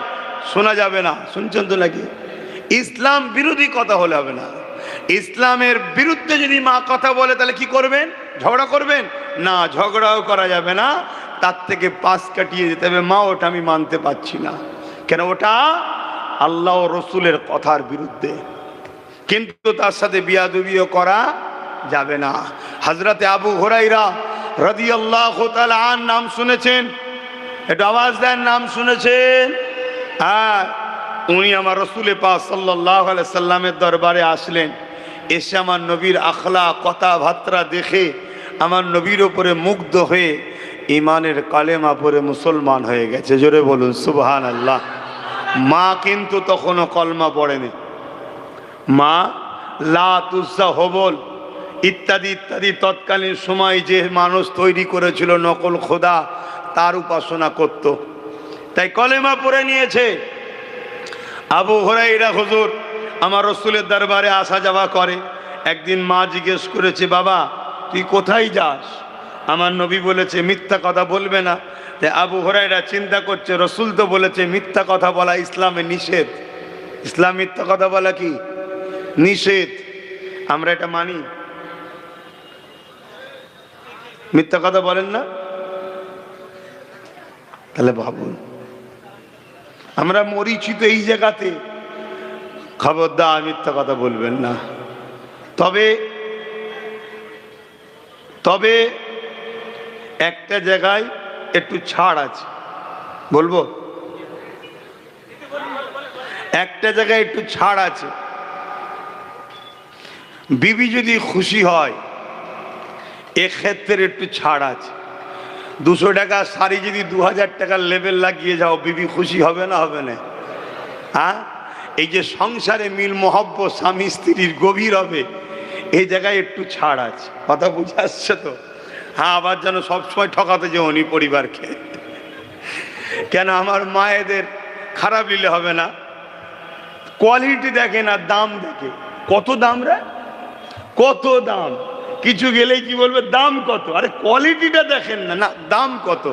শোনা যাবে না। শুনছেন তো নাকি? ইসলাম বিরোধী কথা হলে হবে না। ইসলামের বিরুদ্ধে যদি মা কথা বলে তাহলে কি করবেন? ঝগড়া করবেন না, ঝগড়াও করা যাবে না। তার থেকে পাশ কাটিয়ে যেতে হবে, মা ওটা আমি মানতে পারছি না। কেন? ওটা আল্লাহ ও রসুলের কথার বিরুদ্ধে। কিন্তু তার সাথে বিয়াদবিও করা যাবে না। হযরতে আবু হুরায়রা রাদিয়াল্লাহু তাআলা আন নাম শুনেছেন? একটু আওয়াজ দেন, নাম শুনেছেন? হ্যাঁ, উনি আমার রসুল পাক সাল্লাল্লাহু আলাইহি সাল্লামের দরবারে আসলেন। এসে আমার নবীর আখলা কথাবার্তা দেখে আমার নবীর উপরে মুগ্ধ হয়ে ইমানের কালেমা পড়ে মুসলমান হয়ে গেছে। জোরে বলুন সুবহানাল্লাহ। মা কিন্তু তখনও কলমা পড়েনি। মা লাত, উজ্জা, হবল ইত্যাদি ইত্যাদি তৎকালীন সময় যে মানুষ তৈরি করেছিল নকল খোদা, তার উপাসনা করত। তাই কলেমা পড়ে নিয়েছে। আবু হুরায়রা হুজুর আমার রাসূলের দরবারে আসা যাওয়া করে। একদিন মা জিজ্ঞেস করেছে, বাবা তুই কোথায় যাস? আমার নবী বলেছে মিথ্যা কথা বলবে না। তাই আবু হুরায়রা চিন্তা করছে, রাসূল তো বলেছে মিথ্যা কথা বলা ইসলামে নিষেধ। ইসলাম মিথ্যা কথা বলা কি নিষেধ, আমরা এটা মানি। মিথ্যা কথা বলেন না? তাহলে ভাবুন, আমরা মরিছি তো এই জায়গাতে। খবরদার মিথ্যা কথা বলবেন না। তবে তবে একটা জায়গায় একটু ছাড় আছে, বলবো? একটা জায়গায় একটু ছাড় আছে। বিবি যদি খুশি হয় এক্ষেত্রে একটু ছাড় আছে। 200 টাকা শাড়ি যদি 2000 টাকার লেবেল লাগিয়ে যাও, বিবি খুশি হবে না? হবে না? হ্যাঁ, এই যে সংসারে মিল মহব্বত স্বামী স্ত্রীর গভীর হবে, এই জায়গায় একটু ছাড় আছে। কথা বুঝে আসছে তো? হ্যাঁ, আবার যেন সবসময় ঠকাতে যে উনি পরিবারকে। কেন আমার মায়েদের খারাপ নিলে হবে না। কোয়ালিটি দেখে না, দাম দেখে। কত দাম রে, কত দাম। কিছু গেলেই কি বলবে, দাম কত? আরে কোয়ালিটিটা দেখেন না, না দাম কত।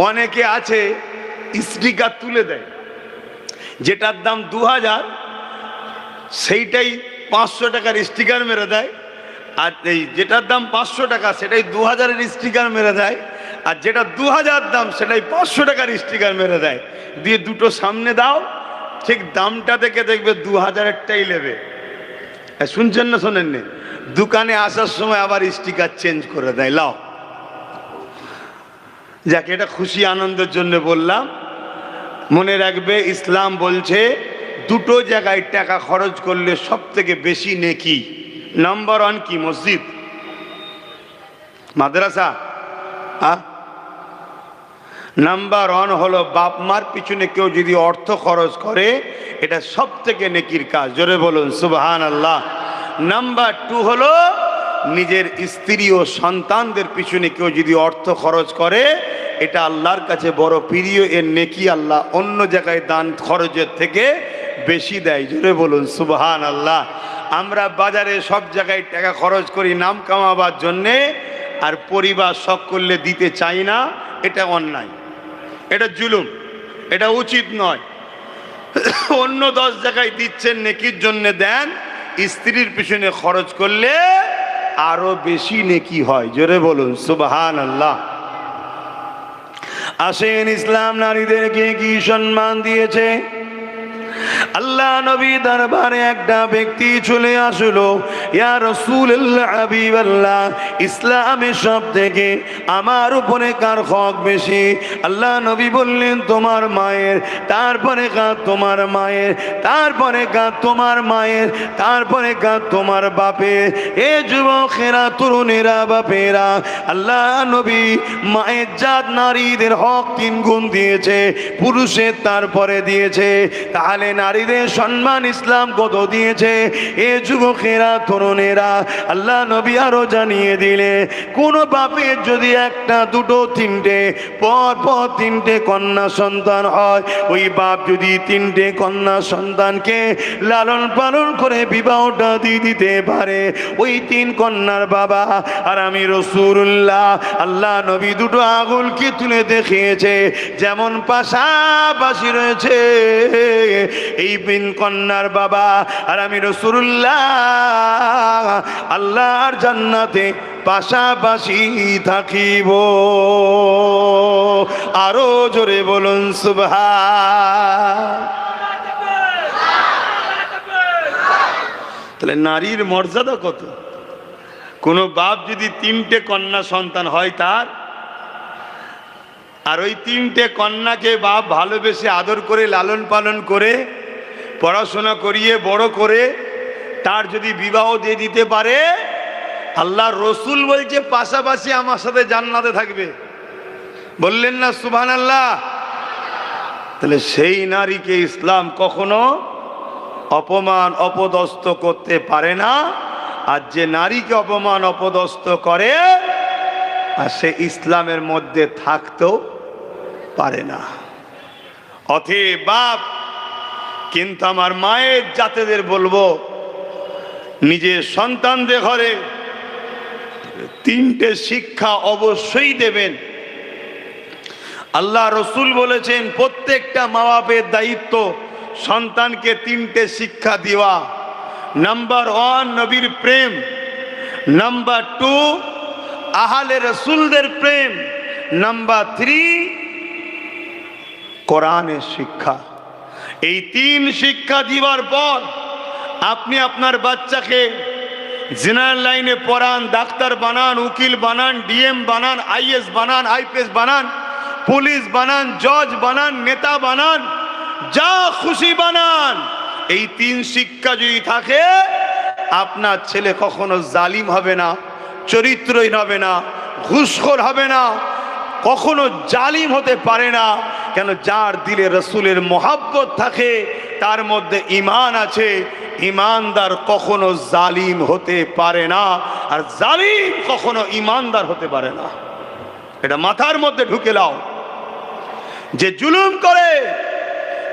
অনেকে আছে স্টিকার তুলে দেয়, যেটার দাম 2000 সেইটাই 500 টাকার স্টিকার মেরে দেয়। আর এই যেটার দাম 500 টাকা সেটাই 2000-এর স্টিকার মেরে দেয়। আর যেটা 2000 দাম সেটাই 500 টাকার স্টিকার মেরে দেয়। দিয়ে দুটো সামনে দাও, ঠিক দামটা দেখে দেখবে 2000-এরটাই নেবে। শুনছেন না শোনেননি? দোকানে আসার সময় আবার স্টিকার চেঞ্জ করে দেয়। লাও, যাকে এটা খুশি আনন্দের জন্য বললাম। মনে রাখবে ইসলাম বলছে দুটো জায়গায় টাকা খরচ করলে সব থেকে বেশি নেকি। নাম্বার 1 কি? মসজিদ, মাদ্রাসা। নাম্বার 1 হলো বাপ মার পিছনে কেউ যদি অর্থ খরচ করে, এটা সব থেকে নেকির কাজ। জোরে বলুন সুবহানাল্লাহ। নাম্বার 2 হলো নিজের স্ত্রী ও সন্তানদের পিছনে কেউ যদি অর্থ খরচ করে, এটা আল্লাহর কাছে বড় প্রিয়। এর নেকি আল্লাহ অন্য জায়গায় দান খরচের থেকে বেশি দেয়। জোরে বলুন সুবহানাল্লাহ। আমরা বাজারে সব জায়গায় টাকা খরচ করি নাম কামাবার জন্যে, আর পরিবার শখ করলে দিতে চাই না। এটা অন্যায়, এটা জুলুম, এটা উচিত নয়। অন্য 10 জায়গায় দিচ্ছেন, নেকির জন্য দেন। স্ত্রীর পিছনে খরচ করলে আরো বেশি নেকি হয়। জোরে বলুন সুবহানাল্লাহ। আসেন, ইসলাম নারীদেরকে কি সম্মান দিয়েছে। আল্লাহ নবী দরবারে একটা ব্যক্তি চলে আসলো, ইয়া রাসূলুল্লাহ হাবিবাল্লাহ, ইসলামের সব থেকে আমার উপরে কার হক বেশি? আল্লাহ নবী বললেন তোমার মায়ের, তারপরে কার তোমার মায়ের, তারপরে কার তোমার মায়ের, তারপরে কার তোমার বাপের। এ যুবকেরা, তরুণেরা, বাপেরা, আল্লাহ নবী মায়ের জাত নারীদের হক 3 গুণ দিয়েছে, পুরুষের তারপরে দিয়েছে। তাহলে নারীদের সম্মান ইসলাম কত দিয়েছে? এ যুবকেরা, তরুণেরা, আল্লাহ নবী আরো জানিয়ে দিলে, কোন বাপের যদি 1, 2, 3টে পর পর 3টে কন্যা সন্তান হয়, ওই বাপ যদি 3টে কন্যা সন্তানকে লালন পালন করে বিবাহটা দিয়ে দিতে পারে, ওই 3 কন্যার বাবা আর আমি রাসূলুল্লাহ, আল্লাহ নবী 2টো আঙুলকে তুলে দেখিয়েছে, যেমন পাশাপাশি রয়েছে এই 3 কন্যার বাবা আর আমি রাসূলুল্লাহ আল্লাহর জান্নাতে পাশাপাশি থাকিব। আরো জোরে বলুন সুবহান। তাহলে নারীর মর্যাদা কত! কোন বাপ যদি 3টে কন্যা সন্তান হয় তার, আর ওই 3টে কন্যাকে বাপ ভালোবেসে আদর করে লালন পালন করে পড়াশোনা করিয়ে বড় করে তার যদি বিবাহ দিয়ে দিতে পারে, আল্লাহ রসুল বলছে পাশাপাশি আমার সাথে জান্নাতে থাকবে। বললেন না সুবহানাল্লাহ? তাহলে সেই নারীকে ইসলাম কখনো অপমান অপদস্থ করতে পারে না। আর যে নারীকে অপমান অপদস্থ করে, আর সে ইসলামের মধ্যে থাকতেও পারে না। অতএব বাপ, কিন্তু আমার মায়ের জাতেদের বলবো, নিজের সন্তানদের ঘরে তিনটে শিক্ষা অবশ্যই দেবেন। আল্লাহ রসুল বলেছেন প্রত্যেকটা মা বাপের দায়িত্ব সন্তানকে তিনটে শিক্ষা দেওয়া। নাম্বার 1 নবীর প্রেম, নাম্বার 2 আহলে রসুলদের প্রেম, নাম্বার 3 কোরআনের শিক্ষা। এই 3 শিক্ষা দিবার পর আপনি আপনার বাচ্চাকে জেনারেল লাইনে পড়ান, ডাক্তার বানান, উকিল বানান, ডিএম বানান, আইএস বানান, আইপিএস বানান, পুলিশ বানান, জজ বানান, নেতা বানান, যা খুশি বানান। এই 3 শিক্ষা যদি থাকে, আপনার ছেলে কখনো জালিম হবে না, চরিত্রহীন হবে না, ঘুষখোর হবে না, কখনো জালিম হতে পারে না। কেন? যার দিলে রসুলের মোহাব্বত থাকে, তার মধ্যে ঈমান আছে। ঈমানদার কখনো জালিম হতে পারে না, আর জালিম কখনো ঈমানদার হতে পারে না। এটা মাথার মধ্যে ঢুকে লাও। যে জুলুম করে,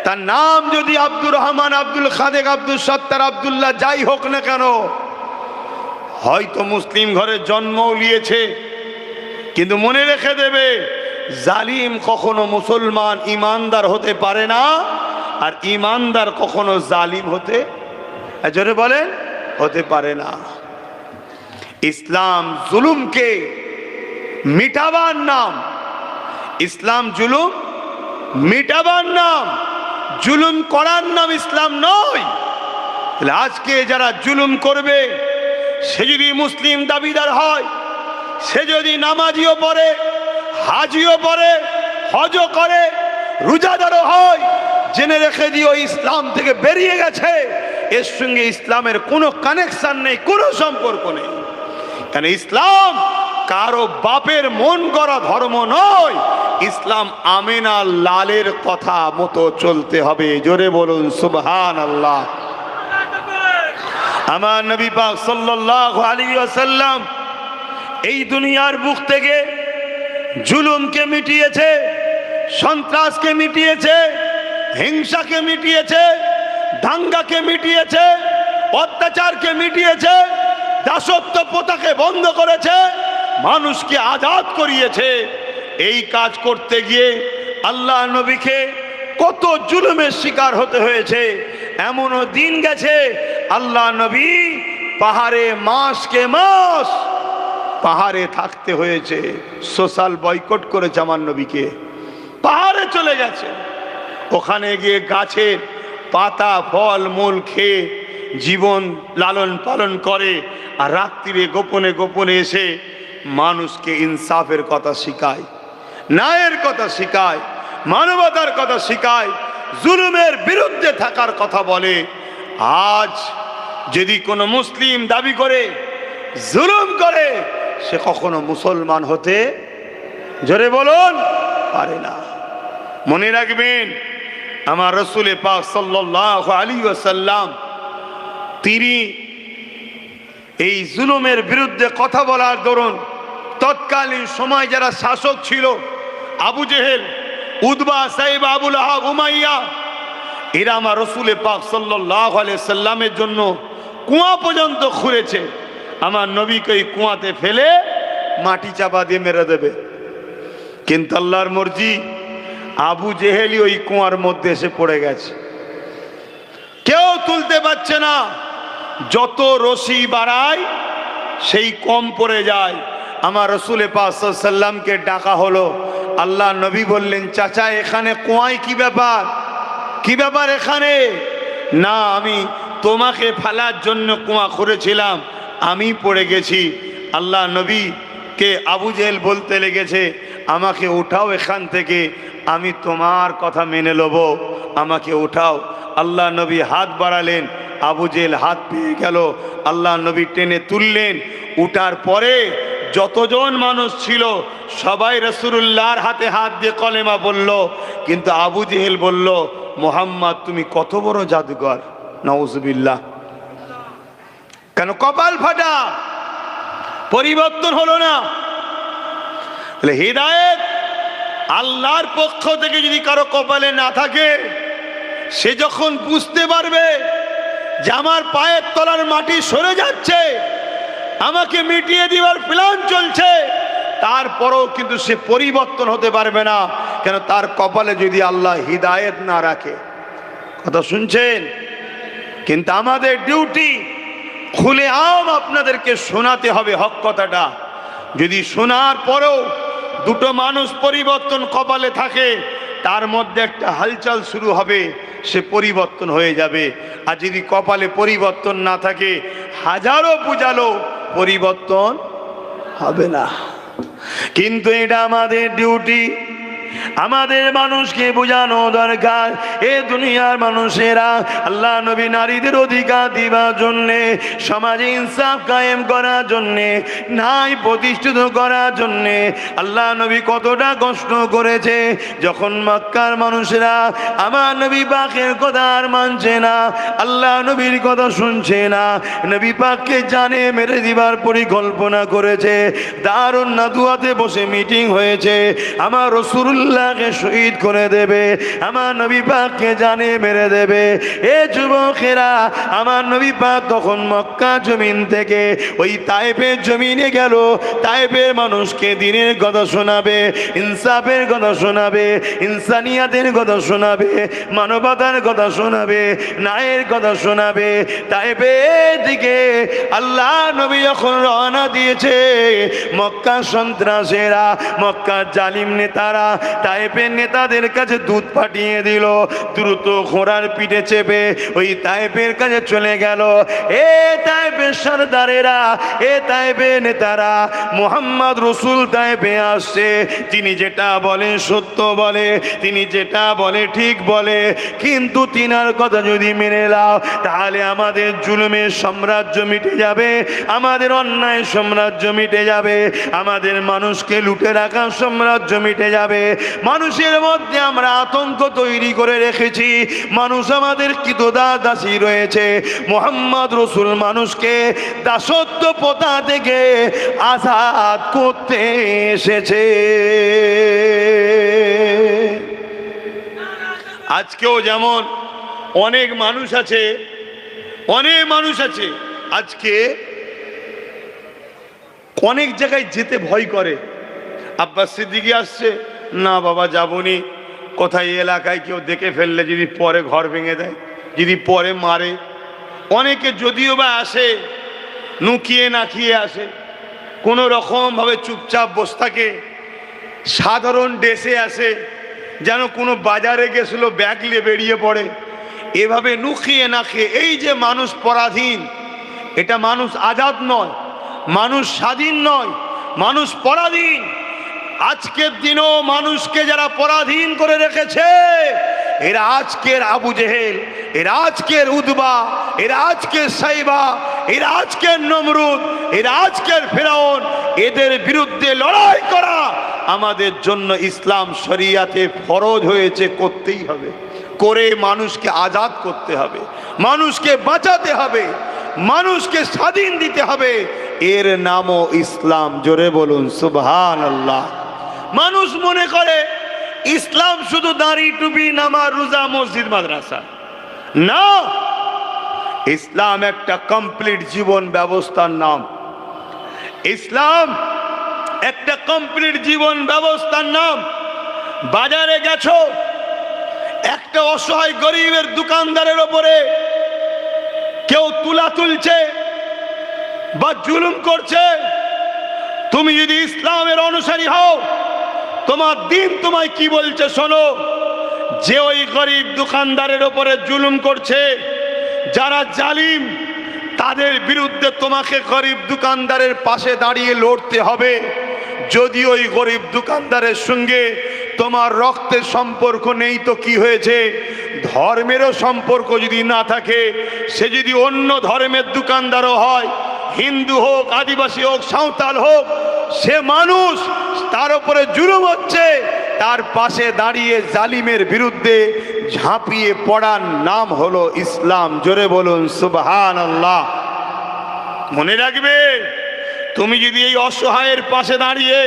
তার নাম যদি আব্দুর রহমান, আব্দুল খাদেক, আব্দুল সত্তার, আব্দুল্লাহ যাই হোক না কেন, হয়তো মুসলিম ঘরে জন্মও নিয়েছে, কিন্তু মনে রেখে দেবে, জালিম কখনো মুসলমান ঈমানদার হতে পারে না, আর ঈমানদার কখনো জালিম হতে, জোরে বলেন, হতে পারে না। ইসলাম জুলুমকে মিটাবার নাম। ইসলাম জুলুম মিটাবার নাম, জুলুম করার নাম ইসলাম নয়। তাহলে আজকে যারা জুলুম করবে, সে যদি মুসলিম দাবিদার হয়, সে যদি নামাজিও পড়ে, হাজিও পড়ে, হজও করে, রোজাদারও হয়, জেনে রেখে দিও ইসলাম থেকে বেরিয়ে গেছে। এর সঙ্গে ইসলামের কোনো কানেকশন নেই, কোনো সম্পর্ক নেই। কারণ ইসলাম কারো বাপের মন করা ধর্ম নয়। ইসলাম আমেনা লালের কথা মতো চলতে হবে। জোরে বলুন সুবহানাল্লাহ। আমার নবী পাক সাল্লাল্লাহু আলাইহি ওয়াসাল্লাম এই দুনিয়ার বুক থেকে জুলুমকে মিটিয়েছে, সন্ত্রাসকে মিটিয়েছে, হিংসাকে মিটিয়েছে, দাঙ্গাকে মিটিয়েছে, অত্যাচারকে মিটিয়েছে, দাসত্ব প্রথাকে বন্ধ করেছে, মানুষকে আজাদ করিয়েছে। এই কাজ করতে গিয়ে আল্লাহ নবীকে কত জুলুমের শিকার হতে হয়েছে। এমনও দিন গেছে আল্লাহ নবী পাহাড়ে মাসকে মাস পাহাড়ে থাকতে হয়েছে। সোশ্যাল বয়কট করেছে আমার নবীকে, পাহাড়ে চলে গেছে, ওখানে গিয়ে গাছের পাতা ফল মূল খেয়ে জীবন লালন পালন করে, আর রাত্রিরে গোপনে গোপনে এসে মানুষকে ইনসাফের কথা শিখায়, ন্যায়ের কথা শিখায়, মানবতার কথা শিখায়, জুলুমের বিরুদ্ধে থাকার কথা বলে। আজ যদি কোনো মুসলিম দাবি করে জুলুম করে, সে কখনো মুসলমান হতে, জোরে বলুন, পারে না। মনে রাখবেন, আমার রসুল পাক সাল্লাল্লাহু আলাইহি ওয়াসাল্লাম তিনি এই জুলুমের বিরুদ্ধে কথা বলার দরুন তৎকালীন সময় যারা শাসক ছিল, আবু জেহেল, উতবা, সাইবা, আবুল আহাব, উমাইয়া, এরা আমার রসুল পাক সাল্লাল্লাহু আলাইহি সাল্লামের জন্য কুয়া পর্যন্ত খুঁড়েছে। আমার নবীকে এই কুয়াতে ফেলে মাটি চাপা দিয়ে মেরে দেবে, কিন্তু আল্লাহর মর্জি, আবু জেহেলি ওই কুয়ার মধ্যে এসে পড়ে গেছে, কেউ তুলতে পারছে না। যত রশি বাড়ায় সেই কম পড়ে যায়। আমার রসুল পাক সাল্লাল্লাহু আলাইহি সাল্লামকে ডাকা হলো। আল্লাহ নবী বললেন, চাচা এখানে কুয়ায় কি ব্যাপার, কি ব্যাপার এখানে? না, আমি তোমাকে ফেলার জন্য কুয়া খুঁড়েছিলাম, আমি পড়ে গেছি। আল্লাহ নবীকে আবু জেহেল বলতে লেগেছে, আমাকে উঠাও এখান থেকে, আমি তোমার কথা মেনে নেব, আমাকে উঠাও। আল্লাহ নবী হাত বাড়ালেন, আবু জেহেল হাত পেয়ে গেল, আল্লাহ নবী টেনে তুললেন। উঠার পরে যতজন মানুষ ছিল সবাই রাসূলুল্লাহর হাতে হাত দিয়ে কলেমা বলল, কিন্তু আবু জেহেল বলল, মুহাম্মদ তুমি কত বড় জাদুকর, নাউজুবিল্লাহ। কেন? কপাল ফাটা, পরিবর্তন হলো না। হিদায়েত আল্লাহর পক্ষ থেকে যদি কারো কপালে না থাকে, সে যখন বুঝতে পারবে যে আমার পায়ের তলার মাটি সরে যাচ্ছে, আমাকে মিটিয়ে দিবার প্ল্যান চলছে, তারপরেও কিন্তু সে পরিবর্তন হতে পারবে না। কেন? তার কপালে যদি আল্লাহ হিদায়েত না রাখে। কথা শুনছেন? কিন্তু আমাদের ডিউটি খুলে আপনাদেরকে শোনাতে হবে হক কথাটা। যদি শোনার পরেও দুটো মানুষ পরিবর্তন কপালে থাকে, তার মধ্যে একটা হালচাল শুরু হবে, সে পরিবর্তন হয়ে যাবে। আর যদি কপালে পরিবর্তন না থাকে, হাজারো বুঝালো পরিবর্তন হবে না। কিন্তু এটা আমাদের ডিউটি, আমাদের মানুষকে বোঝানো দরকার। এ দুনিয়ার মানুষেরা আল্লাহ নবী নারীদের অধিকার দিবার জন্যে, সমাজে ইনসাফ কায়েম করার জন্যে, ন্যায় প্রতিষ্ঠিত করার জন্যে আল্লাহ নবী কতটা কষ্ট করেছে। যখন মক্কার মানুষেরা আমার নবী পাকের কথা আর মানছে না, আল্লাহ নবীর কথা শুনছে না, নবী পাককে জানে মেরে দিবার পরিকল্পনা করেছে। দারুন নাদুয়াতে বসে মিটিং হয়েছে, আমার রাসূলুল্লাহকে শহীদ করে দেবে, আমার নবী পাককে জানে মেরে দেবে। এ যুবকেরা, আমার নবী পাক তখন মক্কা জমিন থেকে ওই তায়েফের জমিনে গেল। তায়েফের মানুষকে দ্বীনের কথা শোনাবে, ইনসাফের কথা শোনাবে, ইনসানিয়াতের কথা শোনাবে, মানবতার কথা শোনাবে, ন্যায়ের কথা শোনাবে। তায়েফের দিকে আল্লাহ নবী যখন রওনা দিয়েছে, মক্কা সন্ত্রাসীরা, মক্কার জালিম নেতারা তায়েফের নেতাদের কাছে দূত পাঠিয়ে দিল। দ্রুত ঘোড়ার পিঠে চেপে ওই তায়েফের কাছে চলে গেল। এ তায়েফের সরদারেরা, এ তায়েফের নেতারা, মুহাম্মদ রসুল তায়েফে আসছে, তিনি যেটা বলে সত্য বলে, তিনি যেটা বলে ঠিক বলে, কিন্তু তিনার কথা যদি মেনে নাও, তাহলে আমাদের জুলুমের সাম্রাজ্য মিটে যাবে, আমাদের অন্যায় সাম্রাজ্য মিটে যাবে, আমাদের মানুষকে লুটে রাখার সাম্রাজ্য মিটে যাবে। মানুষের মধ্যে আমরা আতঙ্ক তৈরি করে রেখেছি, মানুষ আমাদের দাসী রয়েছে। মুহাম্মদ রসুল মানুষকে দাসত্ব প্রথা থেকে আজাদ করতে এসেছে। আজকেও যেমন অনেক মানুষ আছে, অনেক মানুষ আছে আজকে অনেক জায়গায় যেতে ভয় করে। আব্বাস সিদ্দিকী আসছে, না বাবা যাবনি, কোথায় এলাকায় কেউ দেখে ফেললে যদি পরে ঘর ভেঙে দেয়, যদি পরে মারে। অনেকে যদিও বা আসে, নুকিয়ে নাকিয়ে আসে, কোনো রকমভাবে চুপচাপ বসে থাকে, সাধারণ ড্রেসে আসে, যেন কোনো বাজারে গেছিল ব্যাগ নিয়ে বেরিয়ে পড়ে। এভাবে নুকিয়ে নাকিয়ে, এই যে মানুষ পরাধীন, এটা মানুষ আজাদ নয়, মানুষ স্বাধীন নয়, মানুষ পরাধীন। আজকের দিনও মানুষকে যারা পরাধীন করে রেখেছে, এরা আজকের আবু জেহেল, এরা আজকের উদবা, এরা আজকের সাইবা, এরা আজকের নমরুদ, এরা আজকের ফেরাউন। এদের বিরুদ্ধে লড়াই করা আমাদের জন্য ইসলাম শরিয়াতে ফরজ হয়েছে, করতেই হবে। করে মানুষকে আজাদ করতে হবে, মানুষকে বাঁচাতে হবে, মানুষকে স্বাধীন দিতে হবে। এর নামও ইসলাম। জোরে বলুন সুবহানাল্লাহ। মানুষ মনে করে ইসলাম শুধু দাড়ি টুপি নামাজ রোজা মসজিদ মাদ্রাসা না, ইসলাম একটা কমপ্লিট জীবন ব্যবস্থার নাম। ইসলাম একটা কমপ্লিট জীবন ব্যবস্থার নাম। বাজারে গেছো, একটা অসহায় গরিবের দোকানদারের ওপরে কেউ তুলা তুলছে বা জুলুম করছে, তুমি যদি ইসলামের অনুসারী হও, তোমার দিন তোমায় কি বলছে শোনো। যে ওই গরিব দোকানদারের ওপরে জুলুম করছে, যারা জালিম, তাদের বিরুদ্ধে তোমাকে গরিব দোকানদারের পাশে দাঁড়িয়ে লড়তে হবে। যদি ওই গরিব দোকানদারের সঙ্গে তোমার রক্তের সম্পর্ক নেই তো কি হয়েছে, ধর্মেরও সম্পর্ক যদি না থাকে, সে যদি অন্য ধর্মের দোকানদারও হয়, হিন্দু হোক, আদিবাসী হোক, সাঁওতাল হোক, সে মানুষ, তার উপরে জুলুম হচ্ছে, তার পাশে দাঁড়িয়ে জালিমের বিরুদ্ধে ঝাঁপিয়ে পড়ার নাম হলো ইসলাম। জোরে বলুন সুবহানাল্লাহ। মনে রাখবে, তুমি যদি এই অসহায়ের পাশে দাঁড়িয়ে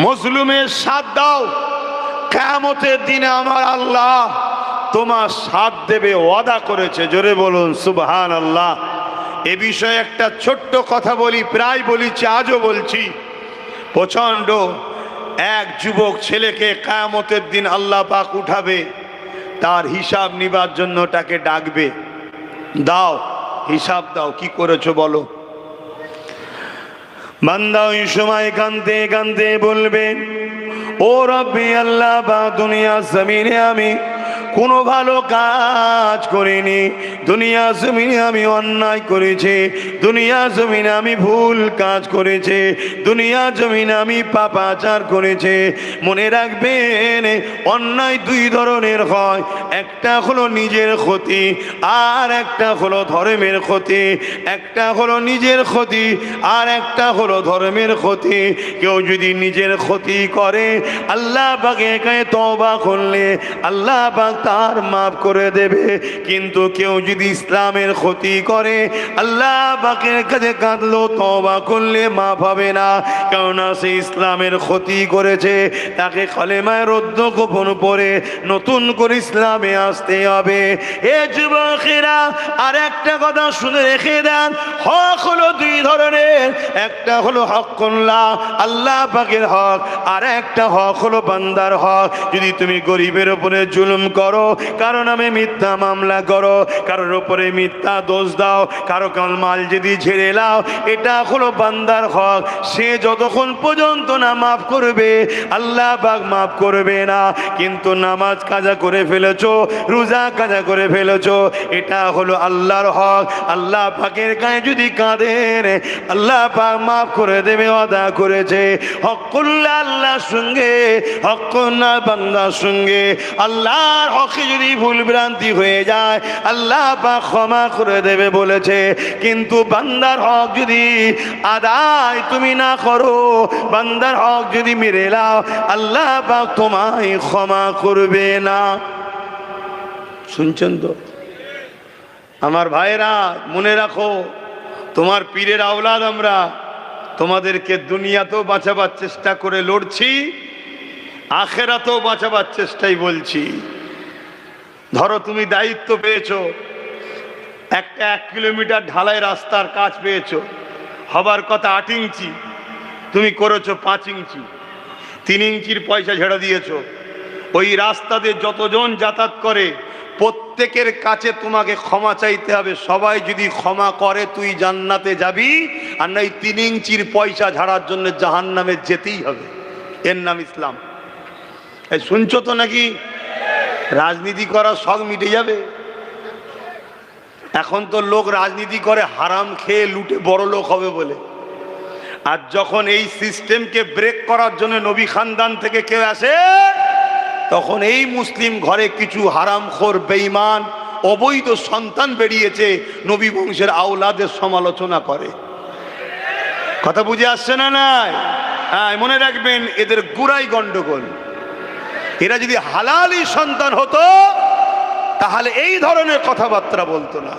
মজলুমের সাথ দাও, কিয়ামতের দিনে আমার আল্লাহ তোমার সাথ দেবে, ওয়াদা করেছে। জোরে বলুন সুবহানাল্লাহ। এ বিষয়ে একটা ছোট্ট কথা বলি, প্রায় বলেছি, আজও বলছি। প্রচণ্ড এক যুবক ছেলেকে কিয়ামতের দিন আল্লাহ পাক উঠাবে, তার হিসাব নিবার জন্য তাকে ডাকবে, দাও হিসাব দাও, কি করেছো বলো। বান্দা ওই সময় কাঁদতে কাঁদতে বলবে, ও রব্বি আল্লাহ বা দুনিয়া জমিনে আমি কোনো ভালো কাজ করিনি, দুনিয়া জমিনে আমি অন্যায় করেছি, দুনিয়া জমিনে আমি ভুল কাজ করেছি, দুনিয়া জমিনে আমি পাপাচার করেছি। মনে রাখবেন, অন্যায় দুই ধরনের হয়, একটা হলো নিজের ক্ষতি আর একটা হলো ধর্মের ক্ষতি। একটা হলো নিজের ক্ষতি আর একটা হলো ধর্মের ক্ষতি। কেউ যদি নিজের ক্ষতি করে আল্লাহ পাকের কাছে তওবা করলে আল্লাহ পাক তার মাফ করে দেবে। কিন্তু কেউ যদি ইসলামের ক্ষতি করে আল্লাহ পাকের কাছে কাঁদলো, তওবা করলে মাফ হবে না, কেননা সে ইসলামের ক্ষতি করেছে। তাকে কলেমায় রদ্দ গোপন করে নতুন করে ইসলামে আসতে হবে। এ যুবকেরা, আর একটা কথা শুনে রেখে দেন, হক হলো দুই ধরনের, একটা হলো হকুল্লাহ আল্লাহ পাকের হক, আর একটা হক হলো বান্দার হক। যদি তুমি গরিবের উপরে জুলুম করো, কারো নামে মিথ্যা মামলা করো, কারোর উপরে মিথ্যা দোষ দাও, কারো মাল যদি ঝেড়ে লাও, এটা হলো বান্দার হক। সে যতক্ষণ পর্যন্ত না মাফ করবে আল্লাহ পাক মাফ করবে না। কিন্তু নামাজ কাজা করে ফেলেছো, রোজা কাজা করে ফেলেছো, এটা হলো আল্লাহর হক। আল্লাহ পাকের গায়ে যদি কাঁদেন আল্লাহ পাক মাফ করে দেবে, ওয়াদা করেছে। হকুল্লাহ আল্লাহর সঙ্গে, হকুল্লাহ বান্দার সঙ্গে। আল্লাহর হকে যদি ভুল ভ্রান্তি হয়ে যায় আল্লাহ পাক ক্ষমা করে দেবে বলেছে। কিন্তু বান্দার হক যদি আদায় তুমি না করো, বান্দার হক যদি মেরে লাও, আল্লাহ পাক তোমায় ক্ষমা করবে না। শুনছেন তো আমার ভাইরা? মনে রাখো, তোমার পীরের আওলাদ আমরা, তোমাদেরকে দুনিয়াতেও বাঁচাবার চেষ্টা করে লড়ছি, আখেরাতেও বাঁচাবার চেষ্টাই বলছি। ধরো তুমি দায়িত্ব পেয়েছো, একটা 1 কিলোমিটার ঢালাই রাস্তার কাজ পেয়েছো, হবার কথা 8 ইঞ্চি, তুমি করেছো 5 ইঞ্চি, 3 ইঞ্চির পয়সা ঝেড়ে দিয়েছো। ওই রাস্তাতে যতজন যাতায়াত করে প্রত্যেকের কাছে তোমাকে ক্ষমা চাইতে হবে। সবাই যদি ক্ষমা করে তুই জান্নাতে যাবি, আর না 3 ইঞ্চির পয়সা ঝাড়ার জন্য জাহান্নামে যেতেই হবে। এর নাম ইসলাম। এই শুনছো তো নাকি? রাজনীতি করা শখ মিটে যাবে। এখন তো লোক রাজনীতি করে হারাম খেয়ে লুটে বড় লোক হবে বলে। আর যখন এই সিস্টেমকে ব্রেক করার জন্য নবী খানদান থেকে কেউ আসে, তখন এই মুসলিম ঘরে কিছু হারামখোর বেঈমান অবৈধ সন্তান বেরিয়েছে, নবী বংশের আওলাদের সমালোচনা করে। কথা বুঝে আসছে না? নাই? হ্যাঁ, মনে রাখবেন, এদের গুড়াই গন্ডগোল। এরা যদি হালালি সন্তান হতো তাহলে এই ধরনের কথাবার্তা বলতো না।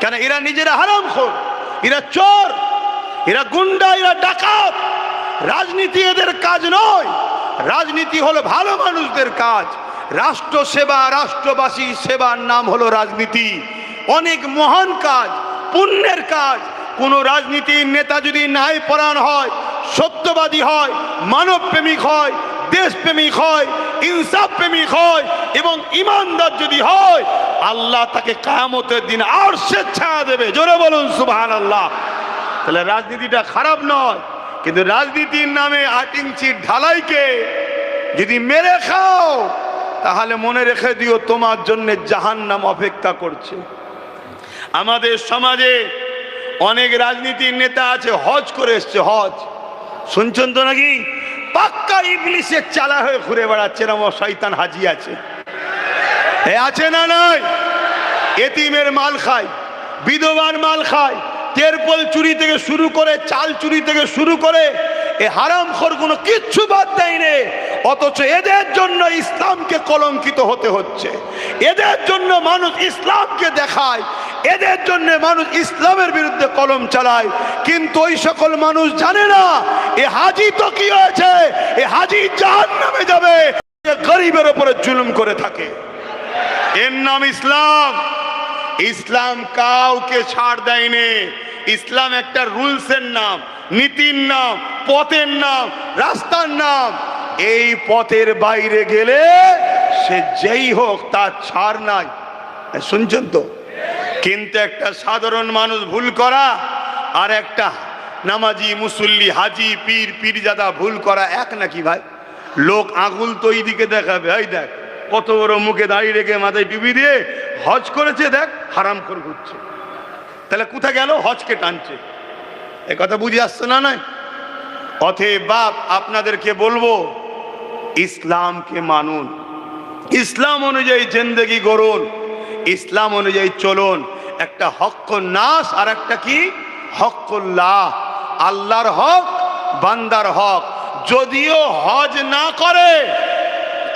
কেন? এরা নিজেরা হারামখোর, এরা চোর, এরা গুন্ডা, এরা ডাকাত। রাজনীতি এদের কাজ নয়। রাজনীতি হলো ভালো মানুষদের কাজ। রাষ্ট্র সেবা, রাষ্ট্রবাসী সেবার নাম হলো রাজনীতি। অনেক মহান কাজ, পুণ্যের কাজ। কোন রাজনীতির নেতা যদি ন্যায় পরায়ণ হয়, সত্যবাদী হয়, মানব প্রেমিক হয়, দেশপ্রেমিক হয়, ইনসাফ প্রেমিক হয় এবং ইমানদার যদি হয়, আল্লাহ তাকে কিয়ামতের দিন আরশের ছায়া দেবে। জোরে বলুন সুবহানাল্লাহ। তাহলে রাজনীতিটা খারাপ নয়, কিন্তু রাজনীতির নামে 8 ইঞ্চির ঢালাইকে যদি মেরে খাও তাহলে মনে রেখে দিও তোমার জন্য জাহান্নাম অপেক্ষা করছে। আমাদের সমাজে অনেক রাজনীতির নেতা আছে, হজ করে এসছে। হজ শুনছেন তো নাকি? পাক্কা ইবলিসের চালা হয়ে ঘুরে বেড়াচ্ছে, এরকম শয়তান হাজি আছে। এ আছে না নাই? এতিমের মাল খায়, বিধবার মাল খায়, তেরপল চুরি থেকে শুরু করে, চাল চুরি থেকে শুরু করে, এ হারামখোর কোনো কিচ্ছু বাদ দেয় রে। অথচ এদের জন্য ইসলামকে কলঙ্কিত হতে হচ্ছে, এদের জন্য মানুষ ইসলামকে দেখায়, এদের জন্য মানুষ ইসলামের বিরুদ্ধে কলম চালায়, কিন্তু ওই সকল মানুষ জানে না এ হাজি তো কি হয়েছে, এ হাজি জাহান্নামে যাবে, গরিবের উপরে জুলুম করে থাকে। এর নাম ইসলাম। ইসলাম কাউকে ছাড় দেয়নি। ইসলাম একটা রুলসের নাম, নীতির নাম, পথের নাম, রাস্তার নাম। এই পথের বাইরে গেলে সে যেই হোক তার ছাড় নাই। শুনছেন তো? কিন্তু একটা সাধারণ মানুষ ভুল করা আর একটা নামাজি মুসল্লি হাজি পীর পীরজাদা ভুল করা এক নাকি ভাই? লোক আঙুল তো এই দিকে দেখাবে, এই দেখ কত বড় মুখে দাঁড়িয়ে রেখে মাথায় টুপি দিয়ে হজ করেছে, দেখ হারাম করে ঘুরছে। তাহলে কোথায় গেল? হজকে টানছে। এ কথা বুঝে আসছে না? নয়। অতএব বাপ আপনাদেরকে বলবো, ইসলামকে মানুন, ইসলাম অনুযায়ী জিন্দেগি গড়ুন, ইসলাম অনুযায়ী চলুন। একটা হক নাস আর একটা কি হকুল্লাহ, আল্লাহর হক বান্দার হক। যদিও হজ না করে,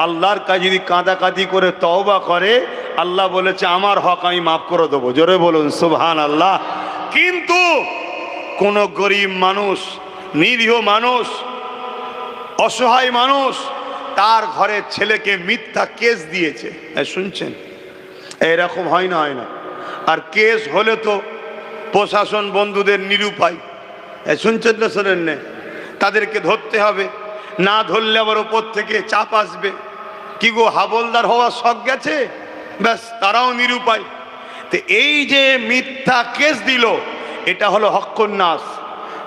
আল্লাহর কাছে যদি কাঁদাকাঁদি করে তওবা করে, আল্লাহ বলেছে আমার হক আমি মাফ করে দেবো। জোরে বলুন সুবহানাল্লাহ। কিন্তু কোন গরিব মানুষ, নিরীহ মানুষ, অসহায় মানুষ তার ঘরের ছেলেকে মিথ্যা কেস দিয়েছে, শুনছেন? এরকম হয় না? হয় না? আর কেস হলে তো প্রশাসন বন্ধুদের নিরুপায়, শুনছেন না? শোনেন না? তাদেরকে ধরতে হবে, না ধরলে আবার ওপর থেকে চাপ আসবে। কি গো, হাবলদার হওয়ার শখ গেছে, ব্যাস তারাও নিরুপায়। তো এই যে মিথ্যা কেস দিল, এটা হলো হক্কুন নাস।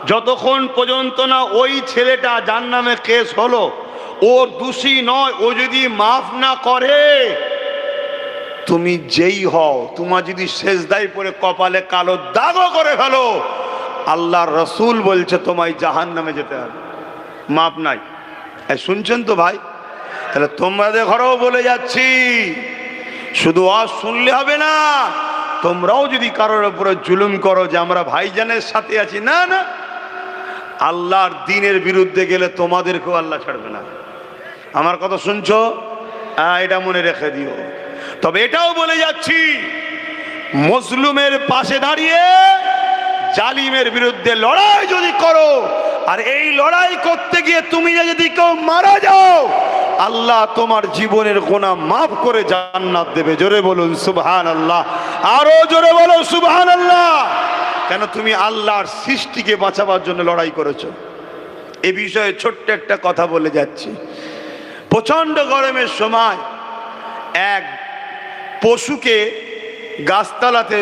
যতক্ষণ পর্যন্ত না ওই ছেলেটা যার নামে কেস হলো ওর দোষী নয়, ও যদি মাফ না করে, তুমি যেই হও, তোমার যদি সেজদায় পড়ে কপালে কালো দাগও করে ফেলো, আল্লাহর রসুল বলছে তোমায় জাহান্নামে যেতে হবে, মাপ নাই। শুনছেন তো ভাই? তাহলে তোমাদের ঘরেও বলে যাচ্ছি, শুধু আজ শুনলে হবে না, তোমরাও যদি কারোর উপরে জুলুম করো যে আমরা ভাইজানের সাথে আছি, না না, আল্লাহর দ্বীনের বিরুদ্ধে গেলে তোমাদেরকেও আল্লাহ ছাড়বে না। আমার কথা শুনছো? এটা মনে রেখে দিও। তবে এটাও বলে যাচ্ছি, মজলুমের পাশে দাঁড়িয়ে জালিমের বিরুদ্ধে লড়াই যদি করো, আর এই লড়াই করতে গিয়ে তুমি যদি কেউ মারা যাও, আল্লাহ তোমার জীবনের গুনাহ মাফ করে জান্নাত দেবে। জোরে বলুন সুবহানাল্লাহ, আরো জোরে বলো সুবহানাল্লাহ। কেন? তুমি আল্লাহর সৃষ্টিকে বাঁচাবার জন্য লড়াই করেছো। এ বিষয়ে ছোট্ট একটা কথা বলে যাচ্ছি। প্রচন্ড গরমের সময় এক পশুকে গাছতলাতে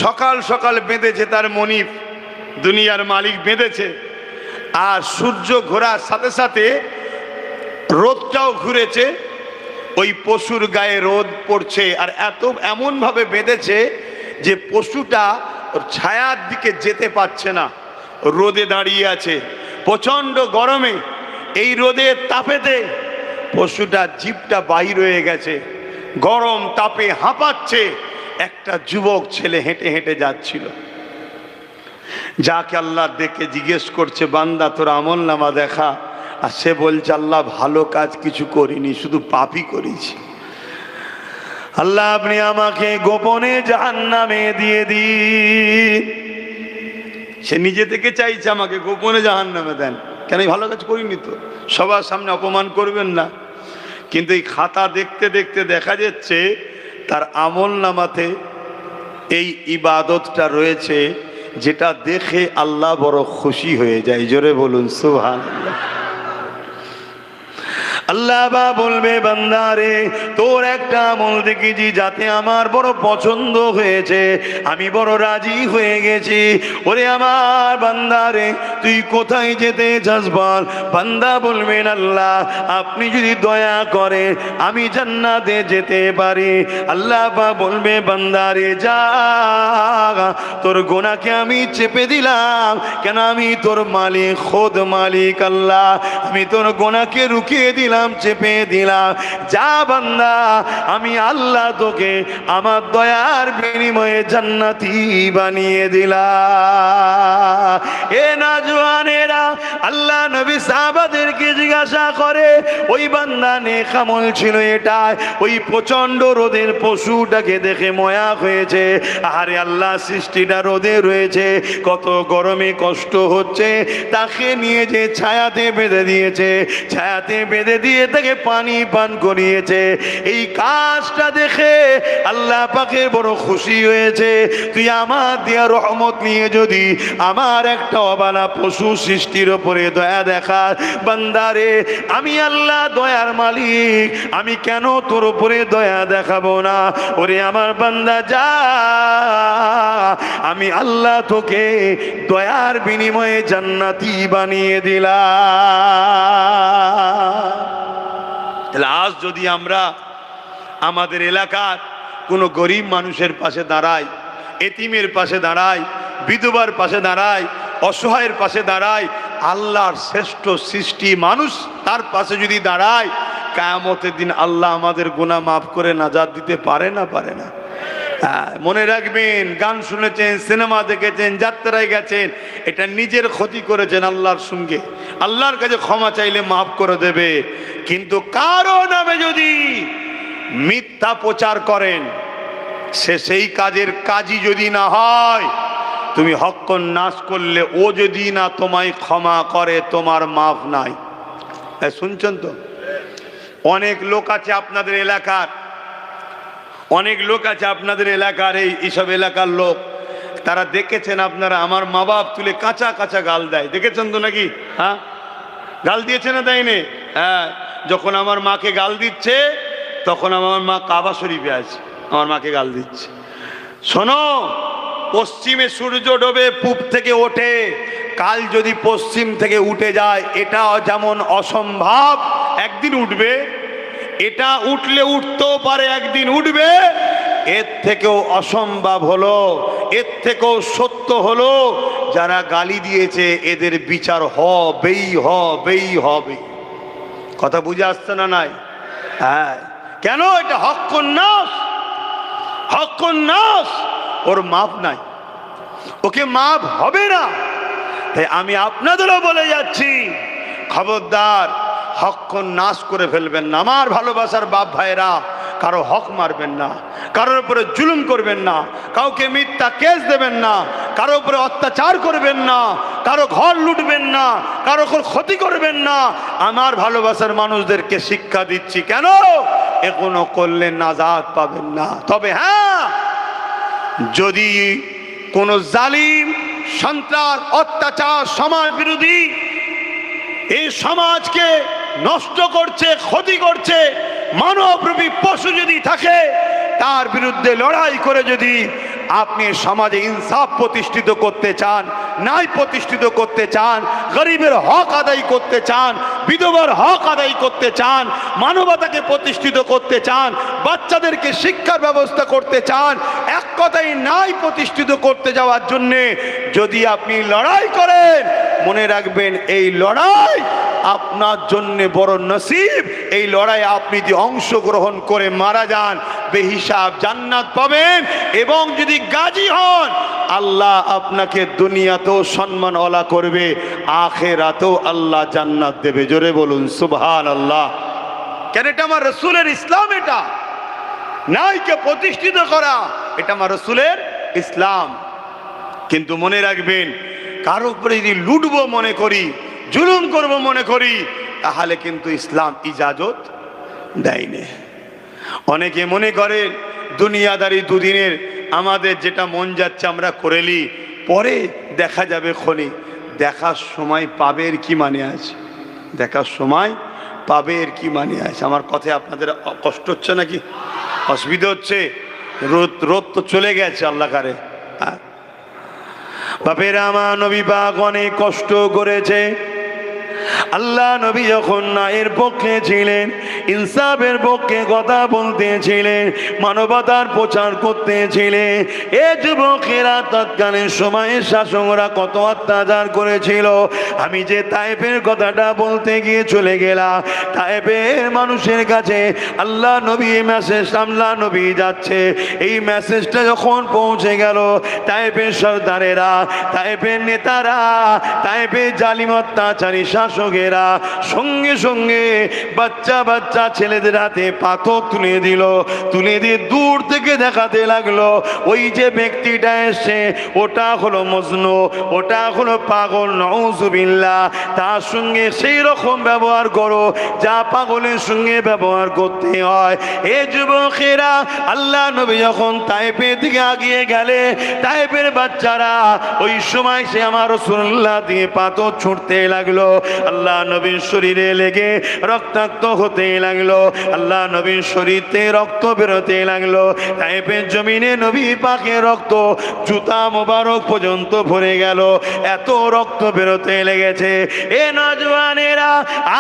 সকাল সকাল বেঁধেছে তার মনিব, দুনিয়ার মালিক বেঁধেছে। আর সূর্য ঘোরার সাথে সাথে রোদটাও ঘুরেছে, ওই পশুর গায়ে রোদ পড়ছে। আর এমনভাবে বেঁধেছে যে পশুটা ওর ছায়ার দিকে যেতে পারছে না, রোদে দাঁড়িয়ে আছে প্রচন্ড গরমে। এই রোদের তাপেতে পশুটা জিভটা বাহির হয়ে গেছে, গরম তাপে হাঁপাচ্ছে। একটা যুবক ছেলে হেঁটে হেঁটে যাচ্ছিল, যাকে আল্লাহ দেখে জিজ্ঞেস করছে, বান্দা তোর আমল নামা দেখা। আর সে বলছে, আল্লাহ ভালো কাজ কিছু করিনি, শুধু পাপই করেছি। আল্লাহ আপনি আমাকে গোপনে জাহান্নামে দিয়ে দিন। সে নিজে থেকে চাইছে আমাকে গোপনে জাহান্নামে দেন। কেন? ভালো কাজ করিনি তো, সবার সামনে অপমান করবেন না। কিন্তু এই খাতা দেখতে দেখতে দেখা যাচ্ছে তার আমল নামাতে এই ইবাদতটা রয়েছে, যেটা দেখে আল্লাহ বড় খুশি হয়ে যায়। জোরে বলুন সুবহানাল্লাহ। আল্লাহ বা বলবে, বান্দারে তোর একটা আমল দেখেছি যাতে আমার বড় পছন্দ হয়েছে, আমি বড় রাজি হয়ে গেছি। ওরে আমার বান্দারে, তুই কোথায় যেতে চাস বল? বান্দা বলবেন, আল্লাহ আপনি যদি দয়া করেন আমি জান্নাতে যেতে পারি। আল্লাহ বা বলবে, বান্দারে যা, তোর গুনাহকে আমি চেপে দিলাম। কেন? আমি তোর মালিক, খোদ মালিক আল্লাহ, আমি তোর গুনাহকে রুকিয়ে দিলাম। দিলাম, চেপে দিলাম। যা বান্দা, আমি আল্লাহ তোকে আমার দয়ার বিনিময়ে জান্নাতি বানিয়ে দিলাম। এ নওজওয়ানেরা, আল্লাহ নবী সাহাবাদেরকে জিজ্ঞাসা করে, ওই বান্দা নেক আমল ছিল এটা, ওই প্রচন্ড রোদের পশুটাকে দেখে ময়া হয়েছে। আরে আল্লাহ, সৃষ্টিটা রোদে রয়েছে, কত গরমে কষ্ট হচ্ছে, তাকে নিয়ে যে ছায়াতে বেঁধে দিয়েছে, ছায়াতে বেঁধে দিয়ে তাকে পানি পান করিয়েছে। এই কাজটা দেখে আল্লাহ পাকের বড় খুশি হয়েছে। তুই আমার দিয়া রহমত নিয়ে যদি আমার একটা অবালা পশু সৃষ্টির উপরে দয়া দেখা, বান্দারে আমি আল্লাহ দয়ার মালিক, আমি কেন তোর উপরে দয়া দেখাবো না? ওরে আমার বান্দা যা, আমি আল্লাহ তোকে দয়ার বিনিময়ে জান্নাতি বানিয়ে দিলাম। তাহলে আজ যদি আমরা আমাদের এলাকার কোনো গরিব মানুষের পাশে দাঁড়াই, এতিমের পাশে দাঁড়াই, বিধবার পাশে দাঁড়াই, অসহায়ের পাশে দাঁড়াই, আল্লাহর শ্রেষ্ঠ সৃষ্টি মানুষ তার পাশে যদি দাঁড়ায়, কিয়ামতের দিন আল্লাহ আমাদের গুনাহ মাফ করে নাজাত দিতে পারে না? পারে না? মনে রাখবেন, গান শুনেছেন, সিনেমা দেখেছেন, যাত্রায় গেছেন, এটা নিজের ক্ষতি করেছেন আল্লাহর সঙ্গে। আল্লাহর কাছে ক্ষমা চাইলে মাফ করে দেবে। কিন্তু কারো নামে যদি মিথ্যা প্রচার করেন, সে সেই কাজের কাজই যদি না হয়, তুমি হক নাশ করলে ও যদি না তোমায় ক্ষমা করে, তোমার মাফ নাই। শুনছেন তো? অনেক লোক আছে আপনাদের এলাকার, অনেক লোক আছে আপনাদের এলাকার, এইসব এলাকার লোক, তারা দেখেছেন আপনারা, আমার মা বাপ তুলে কাঁচা কাঁচা গাল দেয়, দেখেছেন তো নাকি? হ্যাঁ, গাল দিয়েছে না দেয়নি? হ্যাঁ, যখন আমার মাকে গাল দিচ্ছে, তখন আমার মা কাবা শরীফে আছে, আমার মাকে গাল দিচ্ছে। শোনো, পশ্চিমে সূর্য ডোবে, পূব থেকে ওঠে, কাল যদি পশ্চিম থেকে উঠে যায়, এটা যেমন অসম্ভব একদিন উঠবে, এটা উঠলে উঠতেও পারে একদিন উঠবে, এর থেকেও অসম্ভব হলো, এর থেকেও সত্য হলো, যারা গালি দিয়েছে এদের বিচার হবেই হবে। কথা বুঝে আসছে না? নাই? হ্যাঁ, কেন? এটা হক্কুন নাস, ওর মাপ নাই, ওকে মাপ হবে না। তাই আমি আপনাদেরও বলে যাচ্ছি, খবরদার, হক নাশ করে ফেলবেন না। আমার ভালোবাসার বাপ ভাইরা, কারো হক মারবেন না, কারোর উপরে জুলুম করবেন না, কাউকে মিথ্যা কেস দেবেন না, কারো উপরে অত্যাচার করবেন না, কারো ঘর লুটবেন না, কারো ক্ষতি করবেন না। আমার ভালোবাসার মানুষদেরকে শিক্ষা দিচ্ছি, কেন? এগুলো করলে নাজাত পাবেন না। তবে হ্যাঁ, যদি কোনো জালিম, সন্ত্রাস, অত্যাচার, সমাজ বিরোধী, এই সমাজকে নষ্ট করছে, ক্ষতি করছে, মানবরূপী পশু যদি থাকে, তার বিরুদ্ধে লড়াই করে যদি আপনি সমাজে ইনসাফ প্রতিষ্ঠিত করতে চান, ন্যায় প্রতিষ্ঠিত করতে চান, গরিবের হক আদায় করতে চান, বিধবার হক আদায় করতে চান, মানবতাকে প্রতিষ্ঠিত করতে চান, বাচ্চাদেরকে শিক্ষার ব্যবস্থা করতে চান, এক কথায় ন্যায় প্রতিষ্ঠিত করতে যাওয়ার জন্যে যদি আপনি লড়াই করেন, মনে রাখবেন এই লড়াই আপনার জন্য বড় নসিব। এই লড়াই আপনি যদি অংশগ্রহণ করে মারা যান, বেহিসাব জান্নাত পাবেন, এবং যদি গাজী হন, আল্লাহ আপনাকে দুনিয়াতেও সম্মানওয়ালা করবে, আখিরাতেও আল্লাহ জান্নাত দেবে। জোরে বলুন সুবহানাল্লাহ। কেন? এটা আমার রাসূলের ইসলাম, এটা ন্যায়কে প্রতিষ্ঠিত করা, এটা আমার রাসূলের ইসলাম। কিন্তু মনে রাখবেন, কারো উপরে যদি লুটবো মনে করি, জুলুম করব মনে করি, তাহলে কিন্তু ইসলাম ইজাজত দেয়নি। অনেকে মনে করে দুনিয়াদারি দুদিনের, আমাদের যেটা মন যাচ্ছে আমরা করেলি, পরে দেখা যাবে খনি। দেখার সময় পাবের কি মানে আছে? দেখার সময় পাবের কি মানে আছে? আমার কথায় আপনাদের কষ্ট হচ্ছে নাকি? অসুবিধা হচ্ছে? রোদ তো চলে গেছে আল্লাহ কারে। বাপেরা, আমার নবী পাক অনেক কষ্ট করেছে। আল্লাহ নবী যখন ন্যায়ের পক্ষে ছিলেন, ইনসাফের পক্ষে কথা বলতেছিলেন, মানবতার প্রচার করতেছিলেন, এ যুবকেরা তৎকালীন সময়ে শাসকরা কত অত্যাচার করেছিল। আমি যে তায়েফের কথাটা বলতে গিয়ে চলে গেলাম, তায়েফের মানুষের কাছে আল্লাহ নবী মেসেজ, আল্লাহ নবী যাচ্ছে, এই মেসেজটা যখন পৌঁছে গেল, তায়েফের সর্দারেরা, তায়েফের নেতারা, তায়েফের জালিম অত্যাচারী শাসকেরা সঙ্গে সঙ্গে বাচ্চা বাচ্চা ছেলেদের হাতে পাথর তুলে দিল, তুলে দিয়ে দূর থেকে দেখাতে লাগলো, ওই যে ব্যক্তিটা এসছে ওটা হলো মজনু, ওটা হলো পাগল, নাউজুবিল্লাহ, তার সঙ্গে সেই রকম ব্যবহার করো যা পাগলের সঙ্গে ব্যবহার করতে হয়। এ যুবকেরা, আল্লাহ নবী যখন তায়েফের দিকে আগিয়ে গেলে, তায়েফের বাচ্চারা ওই সময় সে আমার রাসূলুল্লাহ দিয়ে পাথর ছুঁড়তে লাগলো, আল্লাহ নবীর শরীরে লেগে রক্তাক্ত হতে লাগলো, আল্লাহ নবীর শরীরে রক্ত বেরোতে লাগলো। তায়েফের জমিনে নবী পাকের রক্ত জুতা মোবারক পর্যন্ত ভরে গেল, এত রক্ত বেরোতে লেগেছে। এ নওজওয়ানেরা,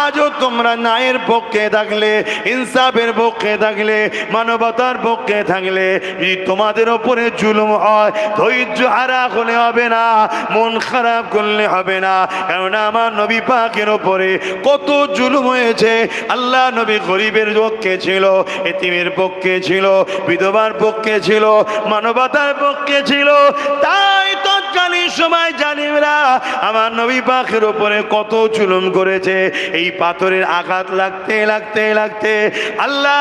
আজও তোমরা ন্যায়ের পক্ষে থাকলে, ইনসাফের পক্ষে থাকলে, মানবতার পক্ষে থাকলে, যদি তোমাদের ওপরে জুলুম হয়, ধৈর্য হারা হলে হবে না, মন খারাপ করলে হবে না। কারণ আমার নবী পাকের ওপরে কত জুলুম হয়েছে। আল্লাহ নবী গরিবের পক্ষে ছিল, এতিমের পক্ষে ছিল, বিধবার পক্ষে ছিল, মানবতার পক্ষে ছিল। তাই তৎকালীন সময় জালিমরা আমার নবী পাকের ওপরে কত জুলুম করেছে। এই পাথরের আঘাত লাগতে লাগতে লাগতে আল্লাহ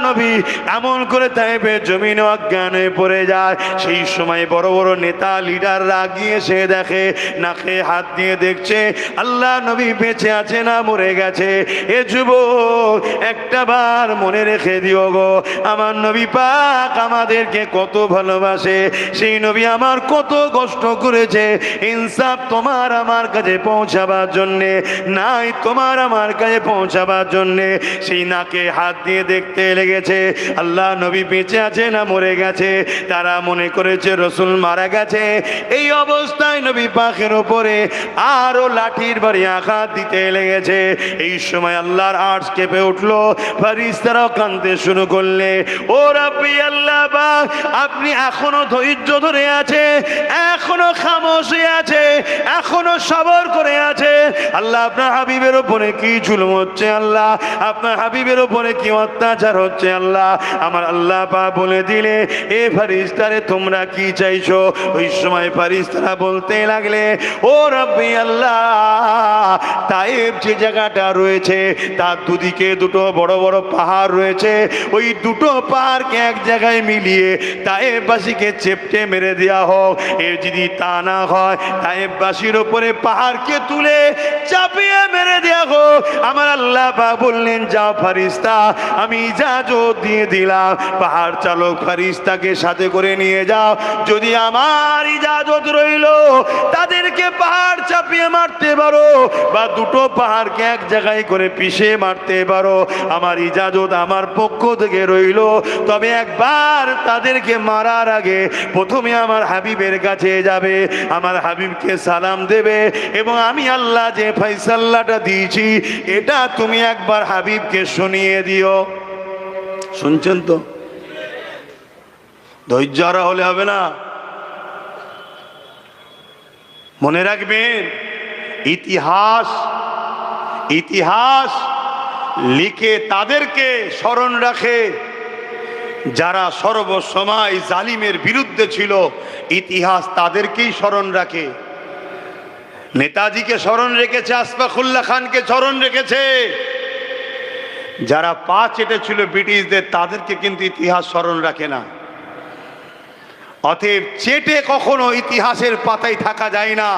নবী এমন করে তায়েফের জমিনে অজ্ঞান হয়ে পড়ে যায়। সেই সময় বড় বড় নেতা লিডাররা গিয়ে সে দেখে, নাকে হাত দিয়ে দেখছে আল্লাহ নবী বেঁচে আছে না মরে গেছে। এ যুবক, একটা বার মনে রেখে দিও গো, আমার নবী পাক আমাদেরকে কত ভালোবাসে, সেই নবী আমার কত কষ্ট করেছে ইনসাফ তোমার আমার কাছে পৌঁছাবার জন্যে, নাই তোমার আমার কাছে পৌঁছাবার জন্যে। সেই নাকে হাত দিয়ে দেখতে লেগেছে আল্লাহ নবী বেঁচে আছে না মরে গেছে। তারা মনে করেছে রাসূল মারা গেছে। এই অবস্থায় নবী পাকের ওপরে আরো লাঠির বাড়ি আঘাত দিতে লেগেছে। এই সময় আল্লাহর আরশ কেঁপে উঠলো, ফেরেশতারাও কাঁদতে শুরু করলে, ও রাব্বি আল্লাহ পাক, আপনি এখনো ধৈর্য ধরে আছে, এখনো খামোশ হয়ে আছে, এখনো সবর করে আছে। আল্লাহ, আপনার হাবিবের উপরে কি জুলুম হচ্ছে আল্লাহ, আপনার হাবিবের উপরে কি অত্যাচার হচ্ছে আল্লাহ। আমার আল্লাহ পাক বলে দিলে, এ ফেরেশতারে তোমরা কি চাইছো? ওই সময় ফেরেশতারা বলতে লাগলে, ও রাব্বি আল্লাহ, তায়েফ যে জায়গাটা রয়েছে তার দুদিকে দুটো বড় বড় পাহাড় রয়েছে, ওই দুটো পাহাড়কে এক জায়গায় মিলিয়ে তায়েফবাসীকে চেপটে মেরে দেওয়া হোক। এর যদি তা না হয়, তায়েফবাসীর উপরে পাহাড়কে তুলে চাপিয়ে মেরে দেওয়া হোক। আমার আল্লাহ পাক বললেন, যাও ফেরেশতা, আমি ইজাজত দিয়ে দিলাম, পাহাড় চালক ফেরেশতাকে সাথে করে নিয়ে যাও। যদি আমার ইজাজত রইল তাদেরকে পাহাড় চাপিয়ে মারতে পারো, বা দুটো পাহাড়কে এক জায়গায় করে পিষে মারতে পারো, আমার ইজাজত আমার পক্ষ থেকে রইল। তবে একবার তাদেরকে মারার আগে প্রথমে আমার হাবিবের কাছে যাবে, আমার হাবিবকে সালাম দেবে, এবং আমি আল্লাহ যে ফয়সালাটা দিয়েছি এটা তুমি একবার হাবিবকে শুনিয়ে দিও। শুনছেন তো? ধৈর্য হারা হলে হবে না। মনে রাখবেন, ইতিহাস ইতিহাস লিখে তাদেরকে স্মরণ রাখে যারা সর্বসময় জালিমের বিরুদ্ধে ছিল। ইতিহাস তাদেরকেই স্মরণ রাখে। নেতাজিকে স্মরণ রেখেছে, আশফাকুল্লাহ খানকে স্মরণ রেখেছে। যারা পা চেটেছিল ব্রিটিশদের, তাদেরকে কিন্তু ইতিহাস স্মরণ রাখে না। অতএব চেটে কখনো ইতিহাসের পাতায় থাকা যায় না।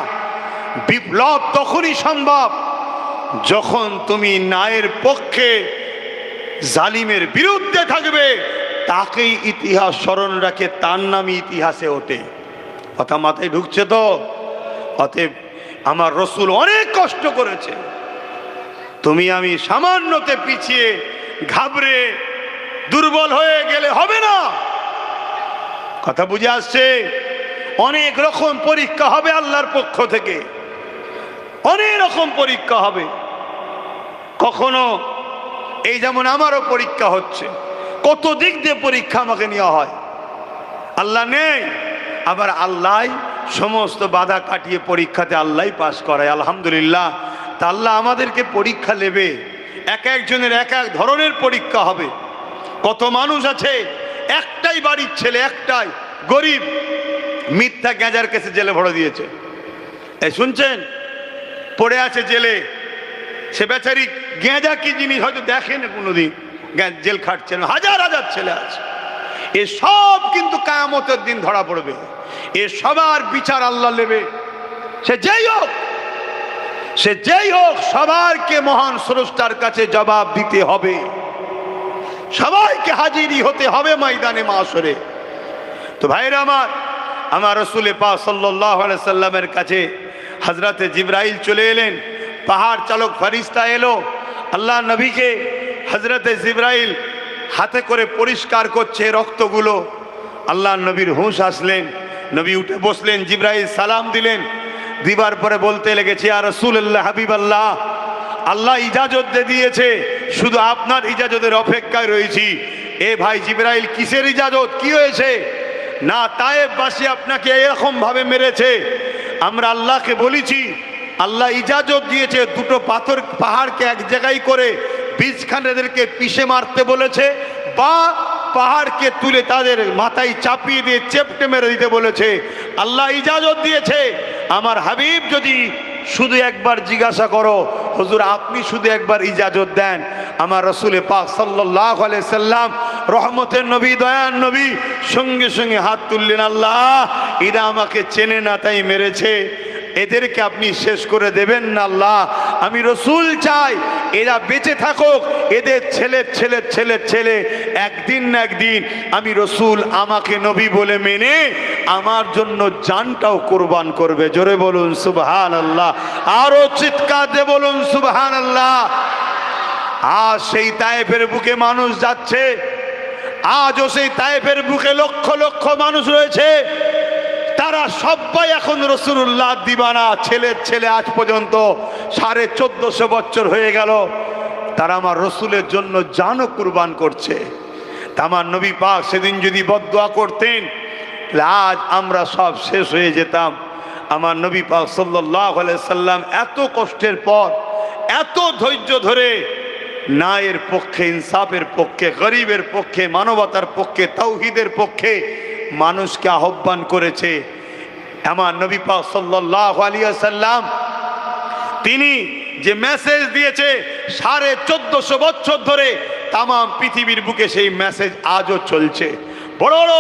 বিপ্লব তখনই সম্ভব যখন তুমি ন্যায়ের পক্ষে, জালিমের বিরুদ্ধে থাকবে। তাকেই ইতিহাস স্মরণ রাখে, তার নামই ইতিহাসে ওঠে। কথা মাথায় ঢুকছে তো? অতএব আমার রসুল অনেক কষ্ট করেছে। তুমি আমি সামান্যতে পিছিয়ে ঘাবড়ে দুর্বল হয়ে গেলে হবে না। কথা বুঝে আসছে? অনেক রকম পরীক্ষা হবে আল্লাহর পক্ষ থেকে, অনেক রকম পরীক্ষা হবে। কখনো এই যেমন আমারও পরীক্ষা হচ্ছে, কত দিক দিয়ে পরীক্ষা আমাকে নেওয়া হয়, আল্লাহ নেই, আবার আল্লাহ সমস্ত বাধা কাটিয়ে পরীক্ষাতে আল্লাহ পাস করায়। আলহামদুলিল্লাহ। তা আল্লাহ আমাদেরকে পরীক্ষা নেবে, এক একজনের এক এক ধরনের পরীক্ষা হবে। কত মানুষ আছে একটাই বাড়ির ছেলে, একটাই গরিব, মিথ্যা গ্যাঁজার কেসে জেলে ভরে দিয়েছে, এই শুনছেন, পড়ে আছে জেলে। সে বেচারি গ্যাঁজা কি জিনিস হয়তো দেখেন কোনোদিন, জেল খাটছে, হাজার হাজার ছেলে আছে। এ সব কিন্তু কিয়ামতের দিন ধরা পড়বে, এ সবার বিচার আল্লাহ নেবে। সে যেই হোক সবাইকে মহান স্রষ্টার কাছে জবাব দিতে হবে, সবাইকে হাজিরি হতে হবে ময়দানে মাশরে। তো ভাইরা আমার রাসূল পাক সাল্লাল্লাহু আলাইহি সাল্লামের কাছে হযরতে জিবরাইল চলে এলেন, পাহাড় চালক ফেরেশতা এলো, আল্লাহ নবীকে হযরতে জিবরাইল হাতে করে পরিষ্কার করছে রক্তগুলো। আল্লাহ নবীর হুঁশ আসলেন, নবী উঠে বসলেন, জিবরাইল সালাম দিলেন, দিবার পরে বলতে লেগেছে, ইয়া রাসূলুল্লাহ, হাবিবাল্লাহ, আল্লাহ ইজাজত দিয়েছে, শুধু আপনার ইজাজতের অপেক্ষায় রয়েছি। এ ভাই জিবরাইল, কিসের ইজাজত, কি হয়েছে? না, তায়েফবাসী আপনাকে এরকম ভাবে মেরেছে, আমরা আল্লাহকে বলেছি, আল্লাহ ইজাজত দিয়েছে, দুটো পাথর পাহাড়কে এক জায়গায় করে বীজখানে এদেরকে পিষে মারতে বলেছে, বা পাহাড়কে তুলে তাদের মাথায় চাপিয়ে দিয়ে চেপটে মেরে দিতে বলেছে। আল্লাহ ইজাজত দিয়েছে। আমার হাবিব, যদি শুধু একবার জিজ্ঞাসা করো, হুজুর আপনি শুধু একবার ইজাজত দেন। আমার রাসূল পাক সাল্লাল্লাহু আলাইহি সাল্লাম, রহমতের নবী, দয়ার নবী, সঙ্গে সঙ্গে হাত তুললেন, আল্লাহ এরা আমাকে চেনে না তাই মেরেছে, এদেরকে আপনি শেষ করে দেবেন না আল্লাহ। আমি রসুল চাই এরা বেঁচে থাকুক, এদের ছেলের ছেলের ছেলের ছেলে একদিন না একদিন আমি রসুল আমাকে নবী বলে মেনে আমার জন্য জানটাও কোরবান করবে। জোরে বলুন সুবহানাল্লাহ, আরো চিৎকার দিয়ে বলুন সুবহানাল্লাহ। আজ সেই তায়েফের বুকে মানুষ যাচ্ছে, আজও সেই তায়েফের বুকে লক্ষ লক্ষ মানুষ রয়েছে, তারা সবাই এখন রাসূলুল্লাহ দিবানা, ছেলের ছেলে আজ পর্যন্ত 1450 বছর হয়ে গেল, তারা আমার রসুলের জন্য জানও কুরবান করছে। তা আমার নবী পাক সেদিন যদি বদদুয়া করতেন, আজ আমরা সব শেষ হয়ে যেতাম। আমার নবী পাক সাল্লাল্লাহু আলাইহি সাল্লাম এত কষ্টের পর, এত ধৈর্য ধরে ন্যায়ের পক্ষে, ইনসাফের পক্ষে, গরিবের পক্ষে, মানবতার পক্ষে, তাওহীদের পক্ষে মানুষকে আহ্বান করেছে। আমার নবী পাক সাল্লাল্লাহু আলাইহি ওয়াসাল্লাম তিনি যে মেসেজ দিয়েছে 1450 বছর ধরে তাম পৃথিবীর বুকে, সেই মেসেজ আজও চলছে। বড় বড়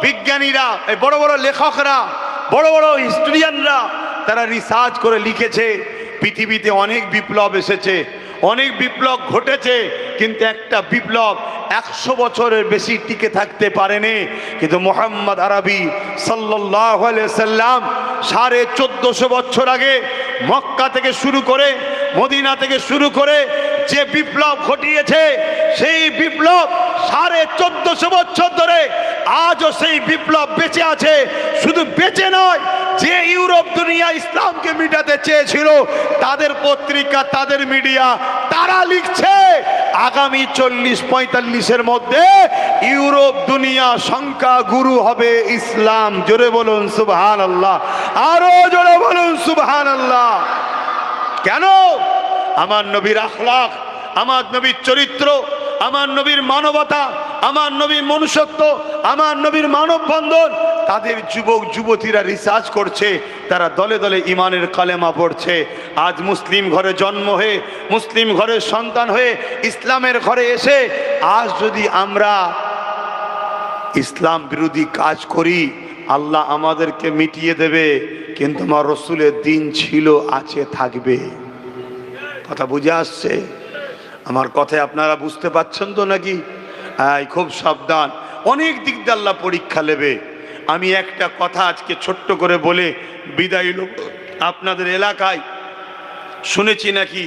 বিজ্ঞানীরা, বড় বড় লেখকরা, বড় বড় হিস্টোরিয়ানরা তারা রিসার্চ করে লিখেছে, পৃথিবীতে অনেক বিপ্লব এসেছে, অনেক বিপ্লব ঘটেছে, কিন্তু একটা বিপ্লব 100 বছরের বেশি টিকে থাকতে পারেনি। কিন্তু মুহাম্মদ আরবি সাল্লাল্লাহু আলাইহি সাল্লাম 1450 বছর আগে মক্কা থেকে শুরু করে, মদিনা থেকে শুরু করে যে বিপ্লব ঘটিয়েছে, সেই বিপ্লব 1450 বছর ধরে আজও সেই বিপ্লব বেঁচে আছে। শুধু বেঁচে নয়, যে ইউরোপ দুনিয়া ইসলামকে মিটাতে চেয়েছিল, তাদের পত্রিকা, তাদের মিডিয়া, তারা লিখছে আগামী 40-45-এর মধ্যে ইউরোপ দুনিয়া সংখ্যা গুরু হবে ইসলাম। জোরে বলুন সুবহানাল্লাহ, আরো জোরে বলুন সুবহানাল্লাহ। কেন? আমার নবীর আখলাক, আমার নবীর চরিত্র, আমার নবীর মানবতা, আমার নবীর মনুষ্যত্ব, আমার নবীর মানববন্ধন, তাদের যুবক যুবতীরা রিসার্চ করছে, তারা দলে দলে ইমানের কালেমা পড়ছে। আজ মুসলিম ঘরে জন্ম হয়ে, মুসলিম ঘরের সন্তান হয়ে, ইসলামের ঘরে এসে আজ যদি আমরা ইসলাম বিরোধী কাজ করি, আল্লাহ আমাদেরকে মিটিয়ে দেবে, কিন্তু আমার রসুলের দিন ছিল, আছে, থাকবে। কথা বুঝে আসছে? আমার কথায় আপনারা বুঝতে পারছেন তো নাকি? খুব সাবধান, অনেক দিক দিয়ে আল্লাহ পরীক্ষা নেবে। আমি একটা কথা আজকে ছোট্ট করে বলে বিদায় নেব। আপনাদের এলাকায় শুনেছি নাকি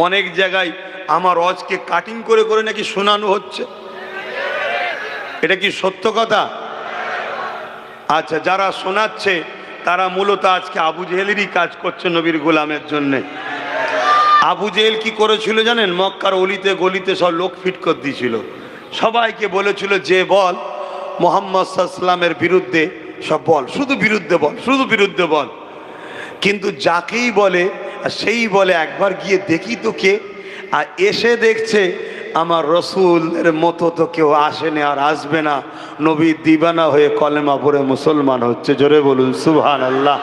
অনেক জায়গায় আমার ওয়াজকে কাটিং করে করে নাকি শোনানো হচ্ছে, এটা কি সত্য কথা? আচ্ছা, যারা শোনাচ্ছে তারা মূলত আজকে আবু জেহেলেরই কাজ করছে নবীর গোলামের জন্যে। আবু জেহেল কি করেছিল জানেন? মক্কার অলিতে গলিতে সব লোক ফিট করে দিয়েছিল, সবাইকে বলেছিল যে বল মোহাম্মদ সাল্লামের বিরুদ্ধে সব বল, শুধু বিরুদ্ধে বল, শুধু বিরুদ্ধে বল। কিন্তু যাকেই বলে সেই বলে একবার গিয়ে দেখি তো কে, আর এসে দেখছে আমার রসুলের মতো তো কেউ আসেনি আর আসবে না, নবী দিবানা হয়ে কলেমা পড়ে মুসলমান হচ্ছে। জোরে বলুন সুবহানাল্লাহ।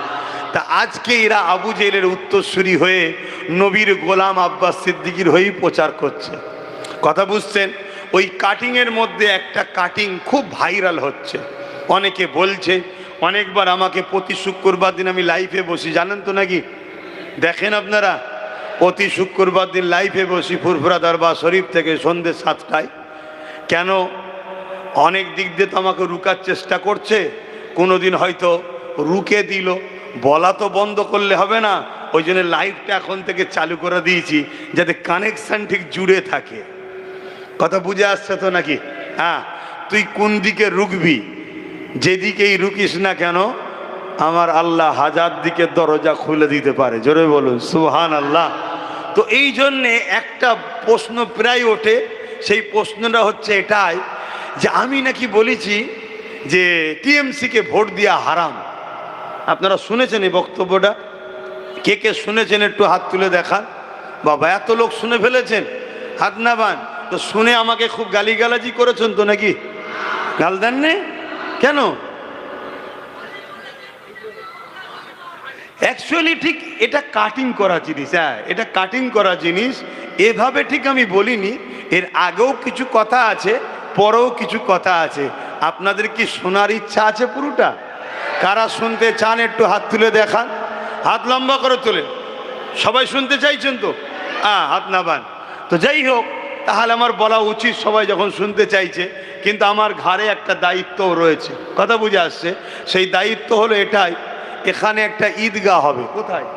তা আজকে এরা আবু জেহেলের উত্তরসূরি হয়ে নবীর গোলাম আব্বাস সিদ্দিকীর হয়েই প্রচার করছে। কথা বুঝছেন? ওই কাটিংয়ের মধ্যে একটা কাটিং খুব ভাইরাল হচ্ছে, অনেকে বলছে, অনেকবার আমাকে প্রতি শুক্রবার দিন আমি লাইভে বসি, জানেন তো নাকি? দেখেন আপনারা, প্রতি শুক্রবার দিন লাইভে বসি ফুরফুরা দরবার শরীফ থেকে সন্ধ্যে 7টায়। কেন? অনেক দিক দিয়ে তো আমাকে রুকার চেষ্টা করছে, কোনো দিন হয়তো রুকে দিল, বলা তো বন্ধ করলে হবে না, ওই জন্য লাইভটা এখন থেকে চালু করে দিয়েছি যাতে কানেকশান ঠিক জুড়ে থাকে। কথা বুঝে আসছে তো নাকি? হ্যাঁ, তুই কোন দিকে রুকবি, যেদিকেই রুকিস না কেন আমার আল্লাহ হাজার দিকে দরজা খুলে দিতে পারে। জোরে বলুন সুবহানাল্লাহ। তো এই জন্যে একটা প্রশ্ন প্রায় ওঠে, সেই প্রশ্নটা হচ্ছে এটাই যে আমি নাকি বলেছি যে টিএমসিকে ভোট দেওয়া হারাম। আপনারা শুনেছেন এই বক্তব্যটা? কে কে শুনেছেন একটু হাত তুলে দেখান। বাবা, এত লোক শুনে ফেলেছেন, হাত না বান। তো শুনে আমাকে খুব গালিগালাজি করেছেন তো নাকি? গাল দেননি কেন? অ্যাকচুয়ালি ঠিক এটা কাটিং করা জিনিস, হ্যাঁ এটা কাটিং করা জিনিস। এভাবে ঠিক আমি বলিনি, এর আগেও কিছু কথা আছে, পরেও কিছু কথা আছে। আপনাদের কি শোনার ইচ্ছা আছে পুরোটা? কারা শুনতে চান একটু হাত তুলে দেখান, হাত লম্বা করে তোলেন। সবাই শুনতে চাইছেন তো? হ্যাঁ, হাত না বান। তো যাই হোক, তাহলে আমার বলা উচিত সবাই যখন শুনতে চাইছে, কিন্তু আমার ঘাড়ে একটা দায়িত্বও রয়েছে। কথা বুঝে আসছে? সেই দায়িত্ব হলো এটাই, এখানে একটা ঈদগাহ হবে। কোথায়?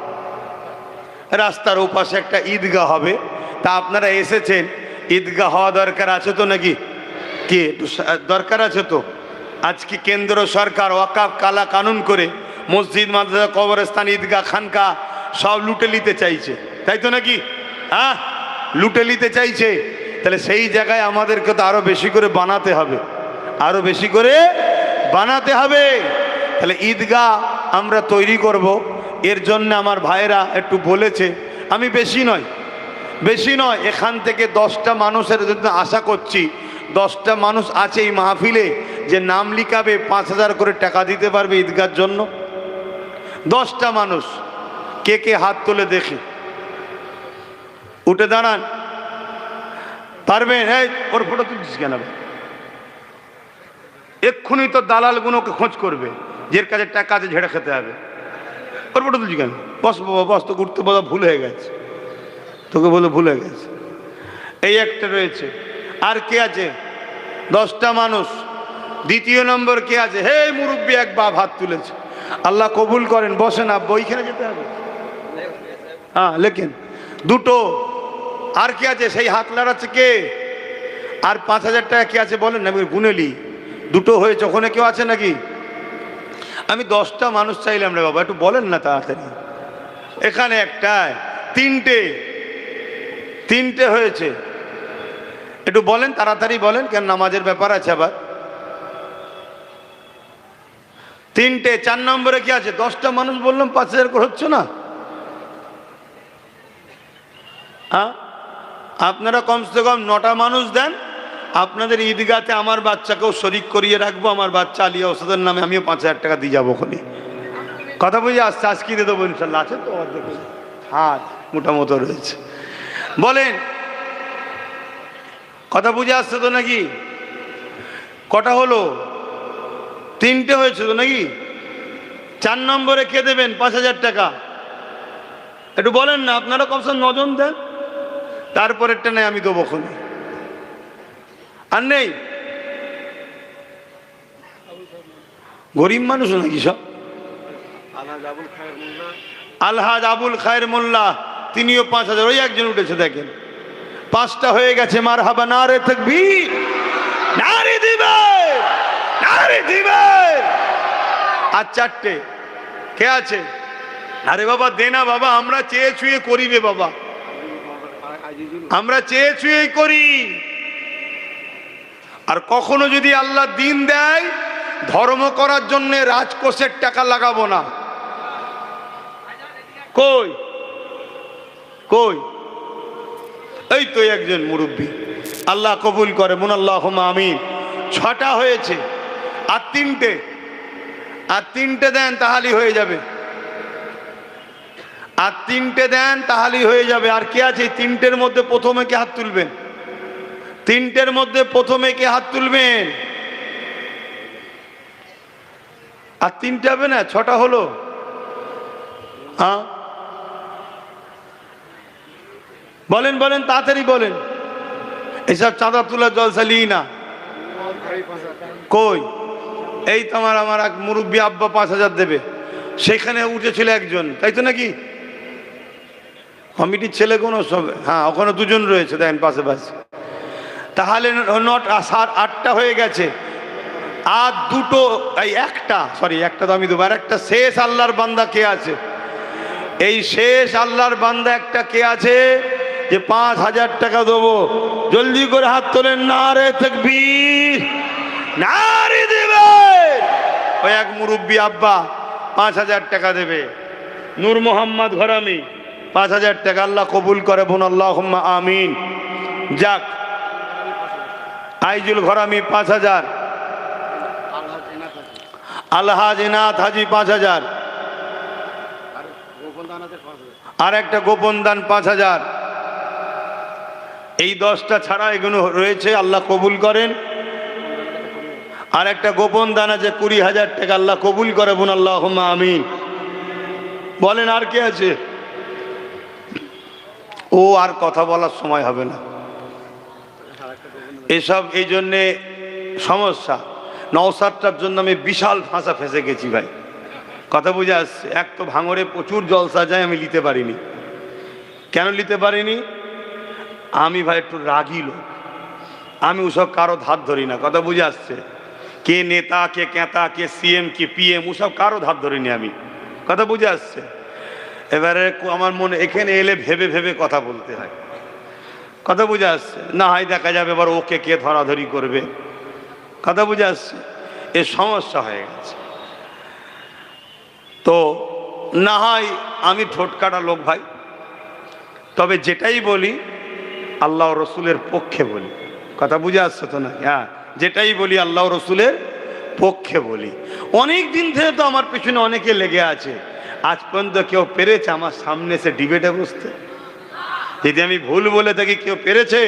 রাস্তার ওপাশে একটা ঈদগাহ হবে। তা আপনারা এসেছেন, ঈদগাহ হওয়া দরকার আছে তো নাকি? কি দরকার আছে তো? আজকে কেন্দ্র সরকার ওয়াকাফ কালা কানুন করে মসজিদ, মাদ্রাসা, কবরস্থান, ঈদগাহ, খানকা সব লুটে নিতে চাইছে, তাই তো নাকি? হ্যাঁ, লুটে নিতে চাইছে। তাহলে সেই জায়গায় আমাদেরকে তো আরো বেশি করে বানাতে হবে, আরো বেশি করে বানাতে হবে। তাহলে ঈদগাহ আমরা তৈরি করব। এর জন্য আমার ভাইরা একটু বলেছে, আমি বেশি নয়, এখান থেকে 10টা মানুষের জন্য আশা করছি। 10টা মানুষ আছে এই মাহফিলে যে নাম লিখাবে, 5,000 করে টাকা দিতে পারবে ঈদগাহর জন্য। 10টা মানুষ। কে কে হাত তুলে দেখি, উঠে দাঁড়ান। পারবেন? এই ওর ফটো তুলছিস কেন? এক্ষুনি তো দালালগুলোকে খোঁজ করবে, যের কাছে টাকা আছে ঝেড়ে খেতে হবে। ওর ফটো তুলছি কেন? বস বাবা বস, তো উঠতে বলা ভুল হয়ে গেছে, তোকে বলে ভুল হয়ে গেছে। এই একটা রয়েছে। আর কে আছে? 10টা মানুষ। দ্বিতীয় নম্বর কে আছে? হে মুরব্বী, এক বাপ হাত তুলেছে। আল্লাহ কবুল করেন, বসেন। বইখানে যেতে হবে। হ্যাঁ লেখেন। 2টো। আর কে আছে? সেই হাত লাড়াচ্ছে কে? আর 5,000 টাকা কে আছে বলেন না, আমি গুনেলি। 2টো হয়েছে। ওখানে কেউ আছে নাকি? আমি 10টা মানুষ চাইলাম রে বাবা, একটু বলেন না তাড়াতাড়ি। এখানে একটা, 3টে হয়েছে। একটু বলেন, তাড়াতাড়ি বলেন, কেন নামাজের ব্যাপার আছে আবার। 3টে। 4 নম্বরে কি আছে? 10টা মানুষ বললাম, 5,000 করে হচ্ছে না? হ্যাঁ, আপনারা কমসে কম 9টা মানুষ দেন। আপনাদের ঈদগাতে আমার বাচ্চাকেও শরিক করিয়ে রাখবো। আমার বাচ্চা আলিয়া ওষুধের নামে আমিও 5,000 টাকা দিয়ে যাবো ওখানে। কথা বুঝে আসছে? আজকে দিয়ে দেবো ইনশাল্লাহ। আছে তো অর্ধেক হাত মোটামুটি রয়েছে। বলেন, কথা বুঝে আসছে তো নাকি? কটা হলো? 3টে হয়েছে তো নাকি? 4 নম্বরে কে দেবেন 5,000 টাকা? একটু বলেন না। আপনারা কমসে কম 9 জন দেন, তারপরেরটা নেই আমি দেবো ওখানে। আর নেই? গরিব মানুষ নাকি সব? আলহাজ আবুল খায়ের মোল্লা, তিনিও 5,000। ওই একজন উঠেছে, দেখেন 5টা হয়ে গেছে। মারহাবা, নারে তাকবীর, নারে দিবে, নারে দিবে। আর 4টে কে আছে? আরে বাবা দে না বাবা, আমরা চেয়ে ছুঁয়ে করিবে বাবা। আমরা চেয়ে চুয়েই করি। আর কখনো যদি আল্লাহ দিন দেয়, ধর্ম করার জন্য রাজকোষের টাকা লাগাবো না। কই কই? এই তো একজন মুরব্বী, আল্লাহ কবুল করে, মুনাল্লাহুম্মা আমিন। 6টা হয়েছে, আর 3টে দেন তাহলেই হয়ে যাবে, আর 3টে দেন তাহলেই হয়ে যাবে। আর কে আছে 3টের মধ্যে প্রথমে কে হাত তুলবেন? 3টের মধ্যে প্রথমে কে হাত তুলবেন? আর 3টে হবে না, 6টা হলো। হ্যাঁ বলেন বলেন, তাড়াতাড়ি বলেন। এসব চাঁদা তোলা জলসা লিই না। কই? এই তোমার আমার এক মুরব্বী আব্বা 5,000 দেবে, সেখানে উঠেছিল একজন, তাই তো নাকি? কমিটির ছেলে কোনো সব, হ্যাঁ ওখানে 2জন রয়েছে, দেখেন পাশে পাশে। তাহলে 8টা হয়ে গেছে, আর 2টো, এই একটা, সরি একটা তো আমি দেবো, আর একটা শেষ আল্লাহর বান্দা কে আছে? এই শেষ আল্লাহর বান্দা একটা কে আছে যে 5,000 টাকা দেবো? জলদি করে হাত তোলেন, নারে তাকবীর, নারে দেবে। ওই এক মুরব্বী আব্বা 5,000 টাকা দেবে। নূর মোহাম্মদ ঘরামি 5,000 টাকা, আল্লাহ কবুল করে, বোন আল্লাহুম্মা আমিন। যাক, আইজুল ঘরামি 5,000, আলহাজ এনাথ হাজি 5,000, আর একটা গোপন দান 5,000। এই 10টা ছাড়া এগুলো রয়েছে, আল্লাহ কবুল করেন। আর একটা গোপন দান আছে 20,000 টাকা, আল্লাহ কবুল করে, বোন আল্লাহুম্মা আমিন। বলেন আর কে আছে? ও আর কথা বলার সময় হবে না, এসব এই জন্যে সমস্যা। নওসাদটার জন্য আমি বিশাল ফাঁসা ফেঁসে গেছি ভাই, কথা বুঝে আসছে। এক তো ভাঙরে প্রচুর জলসা যায়, আমি নিতে পারিনি। কেন নিতে পারিনি? আমি ভাই একটু রাগী লোক, আমি ওসব কারো ধার ধরি না, কথা বুঝে আসছে। কে নেতা, কে কেতা, কে সিএম, কে পিএম, ওসব কারো ধার ধরিনি আমি, কথা বুঝে আসছে। এবারে আমার মনে এখানে এলে ভেবে ভেবে কথা বলতে হয়, কথা বুঝে আসছে। না হয় দেখা যাবে এবার ওকে কে ধরাধরি করবে, কথা বুঝে আসছে। এ সমস্যা হয়ে গেছে। তো না হয় আমি ঠোঁট কাটা লোক ভাই, তবে যেটাই বলি আল্লাহ রসুলের পক্ষে বলি, কথা বুঝে আসছে তো না? হ্যাঁ, যেটাই বলি আল্লাহ রসুলের পক্ষে বলি। অনেক দিন থেকে তো আমার পিছনে অনেকে লেগে আছে, আজ পর্যন্ত কেউ পেরেছে আমার সামনে এসে ডিবেটে বসতে? যদি আমি ভুল বলে থাকি, কেউ পেরেছে?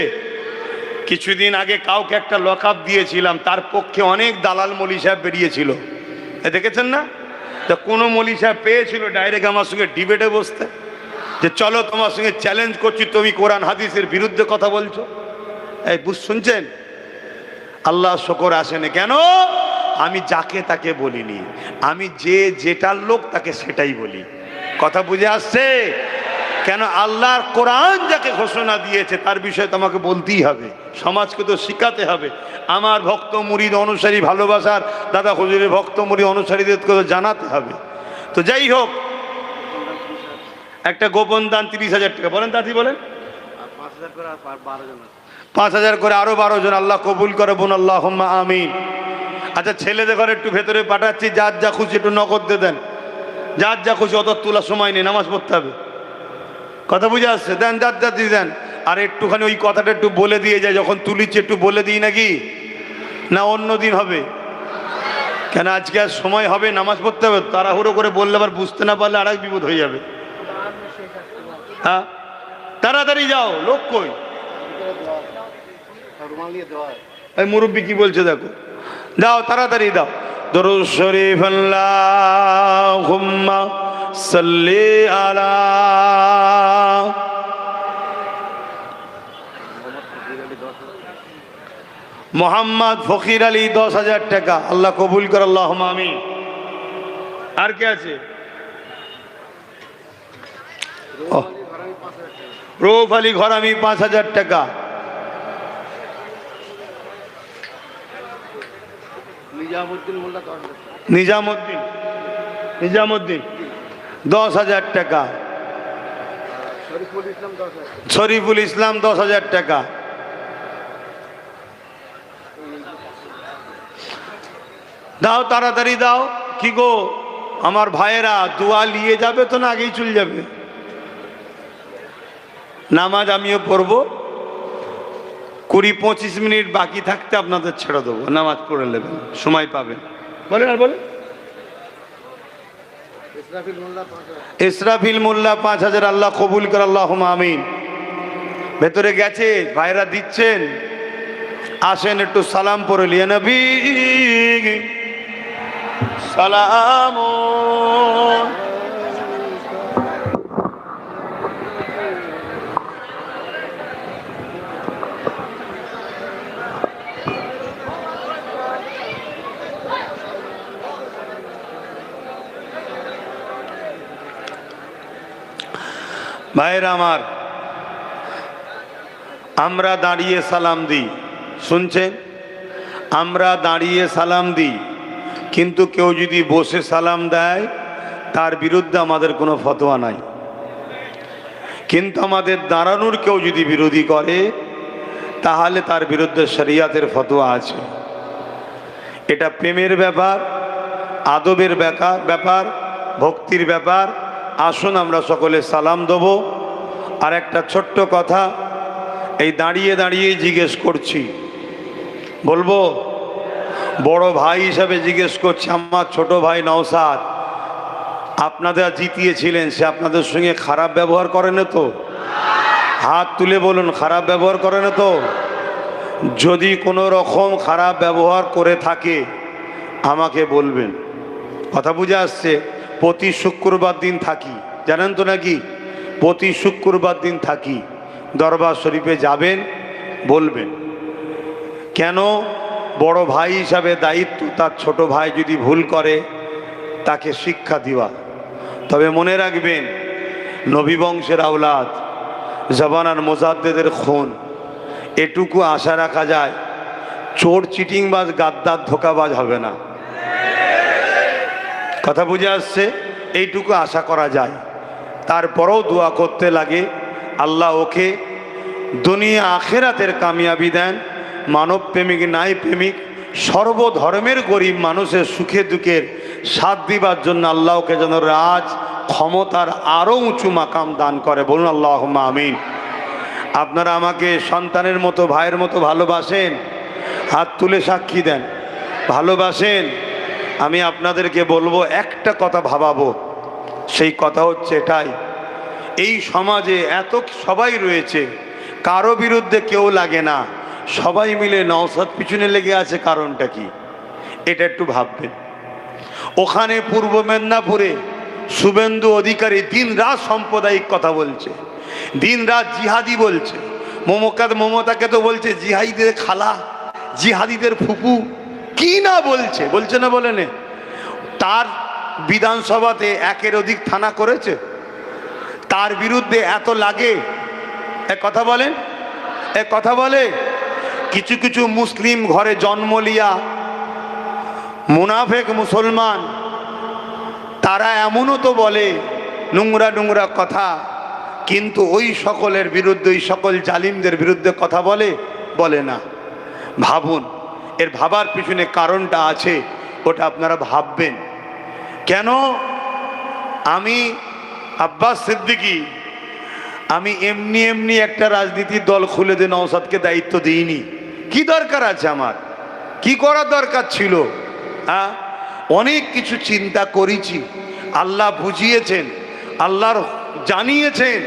কিছুদিন আগে কাউকে একটা লকআপ দিয়েছিলাম, তার পক্ষে অনেক দালাল মৌলী সাহেব বেরিয়েছিল, দেখেছেন না? তা কোনো মৌলী সাহেব পেয়েছিল ডাইরেক্ট আমার সঙ্গে ডিবেটে বসতে, যে চলো তোমার সঙ্গে চ্যালেঞ্জ করছি, তুমি কোরআন হাদিসের বিরুদ্ধে কথা বলছো? এই শুনছেন? আল্লাহ শকর আসেনি। কেন? আমি যাকে তাকে বলিনি, আমি যে যেটার লোক তাকে সেটাই বলি, কথা বুঝে আসছে? কেন? আল্লাহর কোরআন যাকে ঘোষণা দিয়েছে তার বিষয়ে তোমাকে বলতেই হবে, সমাজকে তো শিখাতে হবে। আমার ভক্ত মুরিদ অনুসারী, ভালোবাসার দাদা হুজুরের ভক্ত মুরিদ অনুসারীদেরকে তো জানাতে হবে। তো যাই হোক, একটা গোপন দান 30,000 টাকা, বলেন তাঁতি বলেন। 5,000 করে আরো 12 জন, আল্লাহ কবুল করে, বোন আল্লাহুম্মা আমিন। আচ্ছা, ছেলেদের ঘরে একটু ভেতরে পাঠাচ্ছি, যার যা খুশি একটু নগদ দিয়ে দেন, যার যা খুশি, অত তোলার সময় নেই, নামাজ পড়তে হবে, কথা বুঝে আসছে? দেন, যার যা দিয়ে দেন। আর একটুখানি ওই কথাটা একটু বলে দিয়ে যায়, যখন তুলিচ্ছে একটু বলে দিই নাকি, না অন্য দিন হবে? কেন আজকে আর সময় হবে, নামাজ পড়তে হবে, তাড়াহুড়ো করে বললে আবার বুঝতে না পারলে আর এক বিপদ হয়ে যাবে। হ্যাঁ, তাড়াতাড়ি যাও, লোক কই? এই মুরব্বী কি বলছে দেখো, যাও তাড়াতাড়ি দাও। দরুদ শরীফ আল্লাহুম্মা সাল্লি আলা মোহাম্মদ ফকির আলী 10,000 টাকা, আল্লাহ কবুল করে, আল্লাহুম্মা আমিন। আর কে আছে? রৌফ আলী ঘরামি 5,000 টাকা। নিজামুদ্দিন 10,000 টাকা। শরীফুল ইসলাম 10,000 টাকা। দাও তাড়াতাড়ি দাও। কি গো আমার ভাইয়েরা, দোয়া নিয়ে যাবে তো না আগেই চলে যাবে? নামাজ আমিও পড়বো, 20-25 মিনিট বাকি থাকতে আপনাদের ছেড়ে দেবো, নামাজ পড়ে নেবেন, সময় পাবেন। বলেন আর বলেন। ইসরাফিল মোল্লা 5,000, আল্লাহ কবুল করে, আল্লাহুম্মা আমিন। ভেতরে গেছে, ভাইরা দিচ্ছেন, আসেন একটু সালাম পড়ে লিয়ে নবী সালাম। ভাইরা আমার, আমরা দাঁড়িয়ে সালাম দিই, শুনছেন? আমরা দাঁড়িয়ে সালাম দিই, কিন্তু কেউ যদি বসে সালাম দেয় তার বিরুদ্ধে আমাদের কোনো ফতোয়া নাই। কিন্তু আমাদের দাঁড়ানোর কেউ যদি বিরোধী করে তাহলে তার বিরুদ্ধে শরিয়াতের ফতোয়া আছে। এটা প্রেমের ব্যাপার, আদবের ব্যাপার, ভক্তির ব্যাপার। আসুন আমরা সকলে সালাম দেব। আর একটা ছোট্ট কথা, এই দাঁড়িয়ে দাঁড়িয়ে জিজ্ঞেস করছি, বলবো বড় ভাই হিসাবে জিজ্ঞেস করছি, আমার ছোট ভাই নওশাদ আপনাদের জিতিয়েছিলেন, সে আপনাদের সঙ্গে খারাপ ব্যবহার করে না তো? হাত তুলে বলুন, খারাপ ব্যবহার করে না তো? যদি কোনো রকম খারাপ ব্যবহার করে থাকে আমাকে বলবেন। কথা বুঝে আসছে? প্রতি শুক্রবার দিন থাকি, জানেন তো নাকি? প্রতি শুক্রবার দিন থাকি, দরবার শরীফে যাবেন, বলবেন। কেন? বড় ভাই হিসাবে দায়িত্ব, তার ছোট ভাই যদি ভুল করে তাকে শিক্ষা দেওয়া। তবে মনে রাখবেন, নবী বংশের আওলাদ, জবানার মুজাদ্দেদের খুন, এটুকু আশা রাখা যায়, চোর চিটিংবাজ গাদ্দার ধোকাবাজ হবে না। কথা বুঝে আসছে? এইটুকু আশা করা যায়। তারপরেও দোয়া করতে লাগে, আল্লাহ ওকে দুনিয়া আখেরাতের কামিয়াবি দেন। মানব প্রেমিক নাই প্রেমিক, সর্বধর্মের গরিব মানুষের সুখে দুঃখের সাথ দিবার জন্য আল্লাহ ওকে যেন রাজ ক্ষমতার আরও উঁচু মাকাম দান করে। বলুন আল্লাহুম্মা আমিন। আপনারা আমাকে সন্তানের মতো, ভাইয়ের মতো ভালোবাসেন? হাত তুলে সাক্ষী দেন। ভালোবাসেন? আমি আপনাদেরকে বলবো, একটা কথা ভাবাবো, সেই কথা হচ্ছে এটাই, এই সমাজে এত সবাই রয়েছে, কারো বিরুদ্ধে কেউ লাগে না, সবাই মিলে নওশাদ পিছনে লেগে আছে, কারণটা কি? এটা একটু ভাববেন। ওখানে পূর্ব মেদিনীপুরে শুভেন্দু অধিকারী দিন রাত সাম্প্রদায়িক কথা বলছে, দিন রাত জিহাদি বলছে। মমতাকে তো বলছে জিহাদিদের খালা, জিহাদিদের ফুপু, কি না বলছে, বলছে না বলে নে? তার বিধানসভাতে একের অধিক থানা করেছে, তার বিরুদ্ধে এত লাগে। এক কথা বলেন, এক কথা বলে। কিছু কিছু মুসলিম ঘরে জন্ম লিয়া মুনাফেক মুসলমান, তারা এমনও তো বলে নোংরা নোংরা কথা, কিন্তু ওই সকলের বিরুদ্ধে, ওই সকল জালিমদের বিরুদ্ধে কথা বলে? বলে না। ভাবুন, এর ভাবার পিছনে কারণটা আছে, ওটা আপনারা ভাববেন। কেন? আমি আব্বাস সিদ্দিকী, আমি এমনি এমনি একটা রাজনীতির দল খুলে দিয়ে নওশাদকে দায়িত্ব দিইনি। কি দরকার আছে আমার? কি করার দরকার ছিল? হ্যাঁ, অনেক কিছু চিন্তা করেছি, আল্লাহ বুঝিয়েছেন, আল্লাহর জানিয়েছেন।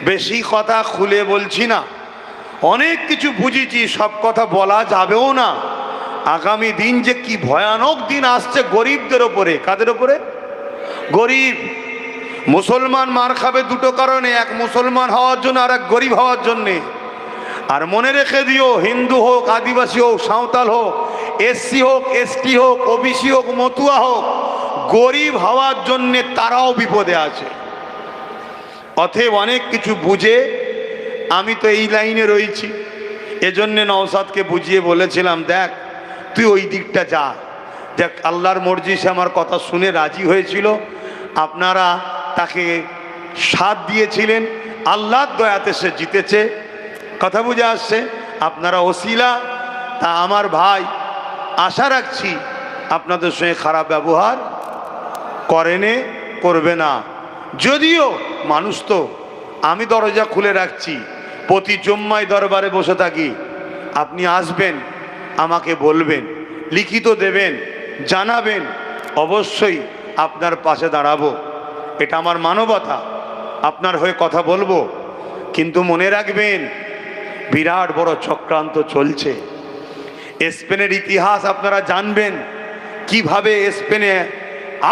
বেশি কথা খুলে বলছি না, অনেক কিছু বুঝেছি, সব কথা বলা যাবেও না। আগামী দিন যে কি ভয়ানক দিন আসছে গরিবদের ওপরে। কাদের ওপরে? গরিব। মুসলমান মার খাবে দুটো কারণে, এক মুসলমান হওয়ার জন্য আর এক গরিব হওয়ার জন্যে। আর মনে রেখে দিও, হিন্দু হোক, আদিবাসী হোক, সাঁওতাল হোক, এসসি হোক, এসটি হোক, ওবিসি হোক, মতুয়া হোক, গরিব হওয়ার জন্যে তারাও বিপদে আছে। অতএব অনেক কিছু বুঝে আমি তো এই লাইনে রয়েছি, এজন্যে নওশাদকে বুঝিয়ে বলেছিলাম, দেখ তুই ওই দিকটা যা। দেখ, আল্লাহর মর্জি, সে আমার কথা শুনে রাজি হয়েছিল। আপনারা তাকে সাথ দিয়েছিলেন, আল্লাহর দয়াতে সে জিতেছে। কথা বুঝে আসছে? আপনারা ওসিলা, তা আমার ভাই আশা রাখছি আপনাদের সঙ্গে খারাপ ব্যবহার করেনে, করবে না। যদিও মানুষ তো, আমি দরজা খুলে রাখছি, প্রতি জুম্মায় দরবারে বসে থাকি, আপনি আসবেন, আমাকে বলবেন, লিখিত দেবেন, জানাবেন, অবশ্যই আপনার পাশে দাঁড়াবো। এটা আমার মানবতা, আপনার হয়ে কথা বলবো। কিন্তু মনে রাখবেন, বিরাট বড় চক্রান্ত চলছে। স্পেনের ইতিহাস আপনারা জানবেন, কিভাবে স্পেনে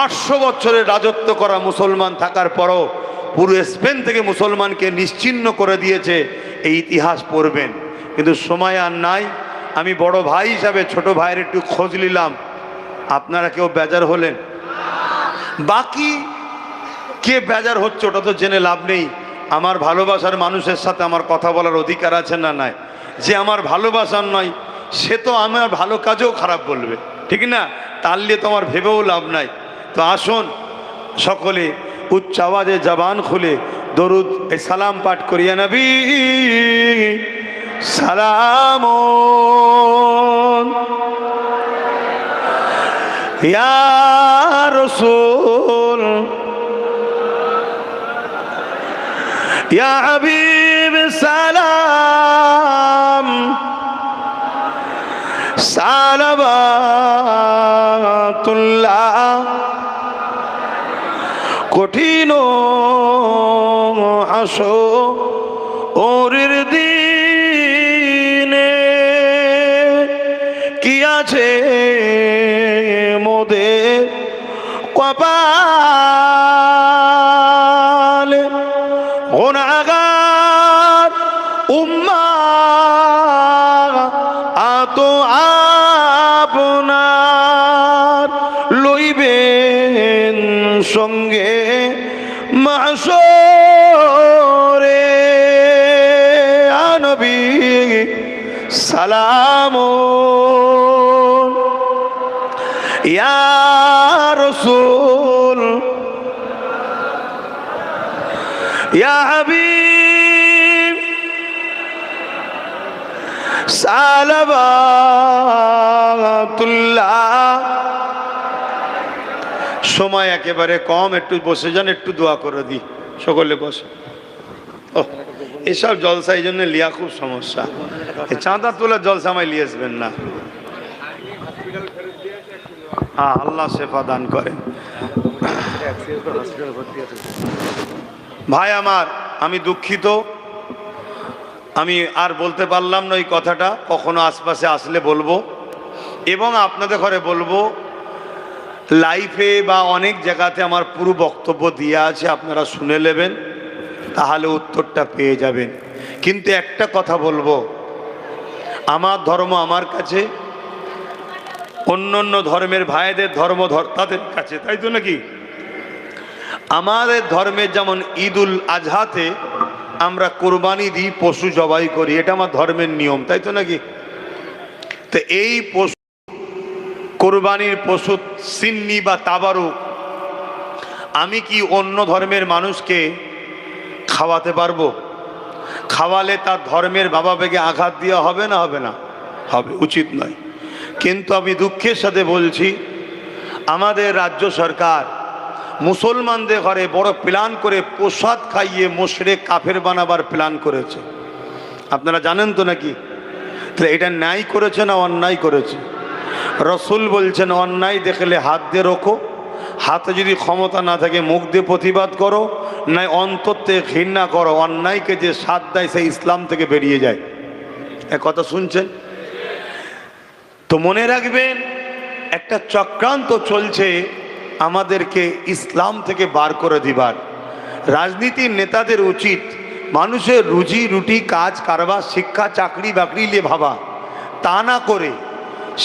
800 বছরের রাজত্ব করা মুসলমান থাকার পরও পুরো স্পেন থেকে মুসলমানকে নিশ্চিহ্ন করে দিয়েছে। এই ইতিহাস পড়বেন। কিন্তু সময় আর নাই। আমি বড় ভাই হিসাবে ছোট ভাইয়ের একটু খোঁজ নিলাম। আপনারা কেউ বেজার হলেন? বাকি কে বেজার হচ্ছে ওটা তো জেনে লাভ নেই। আমার ভালোবাসার মানুষের সাথে আমার কথা বলার অধিকার আছে না নাই? যে আমার ভালোবাসার নয় সে তো আমার ভালো কাজেও খারাপ বলবে, ঠিক না? তার নিয়ে তো আমার ভেবেও লাভ নাই। তো আসুন সকলে উচ্চ আওয়াজে জবান খুলে দরুদ এই সালাম পাঠ করিয়া নবী সালাম ইয়া রাসূল ইয়া হাবিব সালাম সালাবাতুল্লাহ। কঠিন হাসরের দিনে কি আছে মোদের কপালে, গুনাহগার উম্মাহ আতো আপনার লইবেন সঙ্গে মাশরে। নবী সালাম ইয়া রাসূল ইয়া হাবিব সালাবাতুল্লাহ। সময় একেবারে কম, একটু বসে যান, একটু দোয়া করে দিই। সকলে বসে। এসব জলসা এই জন্য লিয়া খুব সমস্যা। চাঁদা তোলা জলসা আমায় লিয়ে আসবেন না। হ্যাঁ, আল্লাহ শেফা দান করেন। ভাই আমার, আমি দুঃখিত, আমি আর বলতে পারলাম না এই কথাটা। কখনো আশপাশে আসলে বলবো, এবং আপনাদের ঘরে বলবো। লাইফে বা অনেক জায়গাতে আমার পুরো বক্তব্য দিয়ে আছে, আপনারা শুনে নেবেন, তাহলে উত্তরটা পেয়ে যাবেন। কিন্তু একটা কথা বলবো, আমার ধর্ম আমার কাছে, অন্য অন্য ধর্মের ভাইদের ধর্ম তাদের কাছে, তাই তো নাকি? আমাদের ধর্মের যেমন ঈদুল আজহাতে আমরা কোরবানি দিই, পশু জবাই করি, এটা আমার ধর্মের নিয়ম, তাই তো নাকি? তো এই পশু, কোরবানির পশু সিন্নি বা তাবারুক, আমি কি অন্য ধর্মের মানুষকে খাওয়াতে পারবো? খাওয়ালে তার ধর্মের বাবা বেগে আঘাত দেওয়া হবে না হবে না? হবে, উচিত নয়। কিন্তু আমি দুঃখের সাথে বলছি, আমাদের রাজ্য সরকার মুসলমানদের ঘরে বড় প্ল্যান করে প্রসাদ খাইয়ে মুশরিক কাফের বানাবার প্ল্যান করেছে। আপনারা জানেন তো নাকি? তাহলে এটা ন্যায় করেছে না অন্যায় করেছে? রসুল বলছেন, অন্যায় দেখলে হাত দিয়ে রোখো, হাতে যদি ক্ষমতা না থাকে মুখ দিয়ে প্রতিবাদ করো, নয় অন্তর থেকে ঘৃণা করো। অন্যায়কে যে সাথ দেয় সে ইসলাম থেকে বেরিয়ে যায়। এ কথা শুনছেন তো? মনে রাখবেন, একটা চক্রান্ত চলছে আমাদেরকে ইসলাম থেকে বার করে দিবার। রাজনীতির নেতাদের উচিত মানুষের রুজি রুটি, কাজ কারবার, শিক্ষা, চাকরি বাকরি নিয়ে ভাবা, তা না করে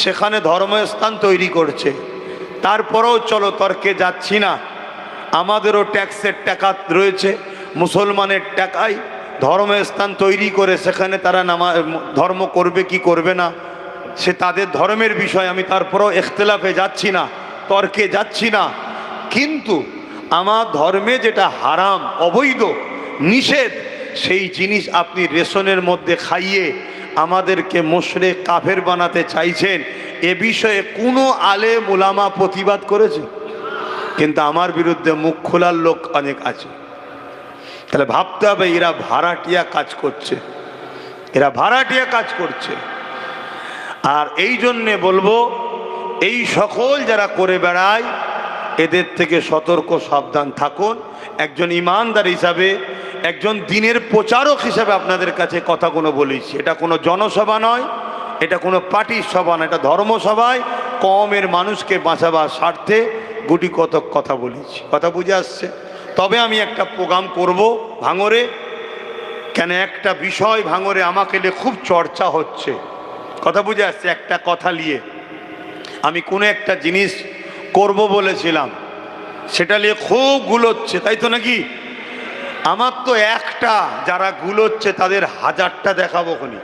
সেখানে ধর্মস্থান তৈরি করছে। তারপরেও চলো তর্কে যাচ্ছি না, আমাদেরও ট্যাক্সের টাকা রয়েছে, মুসলমানের টাকায় ধর্মস্থান তৈরি করে সেখানে তারা ধর্ম করবে কি করবে না সে তাদের ধর্মের বিষয়। আমি তারপরেও ইখতিলাফে যাচ্ছি না, তর্কে যাচ্ছি না। কিন্তু আমার ধর্মে যেটা হারাম, অবৈধ, নিষেধ, সেই জিনিস আপনি রেশনের মধ্যে খাইয়ে আমাদেরকে মুশরিক কাফের বানাতে চাইছেন, এ বিষয়ে কোনো আলেম উলামা প্রতিবাদ করেছে? কিন্তু আমার বিরুদ্ধে মুখ খোলার লোক অনেক আছে। তাহলে ভাবতে হবে এরা ভাড়াটিয়া কাজ করছে, এরা ভাড়াটিয়া কাজ করছে। আর এই জন্যে বলবো, এই সকল যারা করে বেড়ায় এদের থেকে সতর্ক সাবধান থাকুন। একজন ইমানদার হিসাবে, একজন দিনের প্রচারক হিসাবে আপনাদের কাছে কথাগুলো বলেছি। এটা কোনো জনসভা নয়, এটা কোনো পার্টির সভা নয়, এটা ধর্মসভায় কমের মানুষকে বাঁচাবার স্বার্থে গুটি কতক কথা বলেছি। কথা বুঝে আসছে? তবে আমি একটা প্রোগ্রাম করব ভাঙরে, কেন একটা বিষয় ভাঙরে আমাকে নিয়ে খুব চর্চা হচ্ছে। কথা বুঝে আসছে? একটা কথা নিয়ে আমি কোনো একটা জিনিস করব বলেছিলাম, সেটা নিয়ে খুব গুলোচ্ছে, তাই তো নাকি? আমার তো একটা, যারা গুলোচ্ছে তাদের হাজারটা দেখাবো খনি।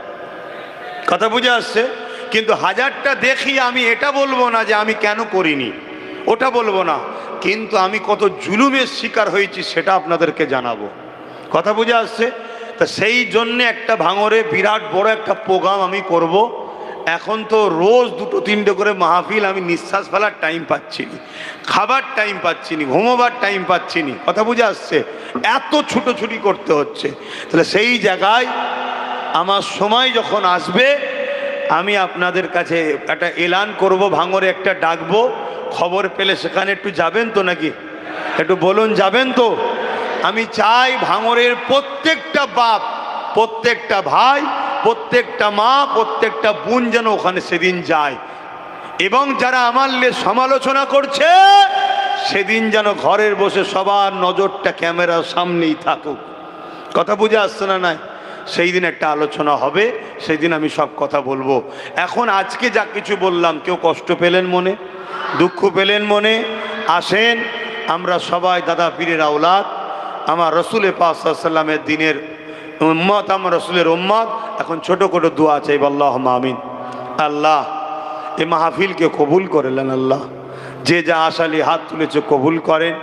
কথা বুঝে আসছে? কিন্তু হাজারটা দেখি আমি এটা বলবো না যে আমি কেন করিনি, ওটা বলবো না, কিন্তু আমি কত জুলুমের শিকার হয়েছি সেটা আপনাদেরকে জানাবো। কথা বুঝে আসছে? তা সেই জন্যে একটা ভাঙরে বিরাট বড় একটা প্রোগ্রাম আমি করব। এখন তো রোজ দুটো তিনটে করে মাহফিল, আমি নিঃশ্বাস ফেলার টাইম পাচ্ছি নি, খাবার টাইম পাচ্ছি নি, ঘুমোবার টাইম পাচ্ছি নি। কথা বুঝে আসছে? এত ছুটোছুটি করতে হচ্ছে। তাহলে সেই জায়গায় আমার সময় যখন আসবে আমি আপনাদের কাছে একটা এলান করব, ভাঙরে একটা ডাকবো, খবর পেলে সেখানে একটু যাবেন তো নাকি? একটু বলুন, যাবেন তো? আমি চাই ভাঙরের প্রত্যেকটা বাপ, প্রত্যেকটা ভাই, প্রত্যেকটা মা, প্রত্যেকটা বোন যেন ওখানে সেদিন যায়, এবং যারা আমার সমালোচনা করছে সেদিন যেন ঘরের বসে সবার নজরটা ক্যামেরার সামনেই থাকুক। কথা বুঝে আসছে না? নাই সেই দিন একটা আলোচনা হবে, সেই দিন আমি সব কথা বলবো। এখন আজকে যা কিছু বললাম, কেউ কষ্ট পেলেন মনে, দুঃখ পেলেন মনে? আসেন আমরা সবাই দাদা পীরের আওলাদ, আমার রসুলের পাক সাল্লাল্লাহু আলাইহি ওয়াসাল্লামের দিনের উম্মত, আমার রসুলের উম্মত। এখন ছোট করে দোয়া চাইব, আল্লাহুম্মা আমিন। আল্লাহ এই মাহফিলকে কবুল করেলেন, আল্লাহ যে যা আশালি হাত তুলেছে কবুল করেন,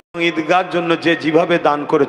এবং ঈদগাহর জন্য যে যেভাবে দান করেছে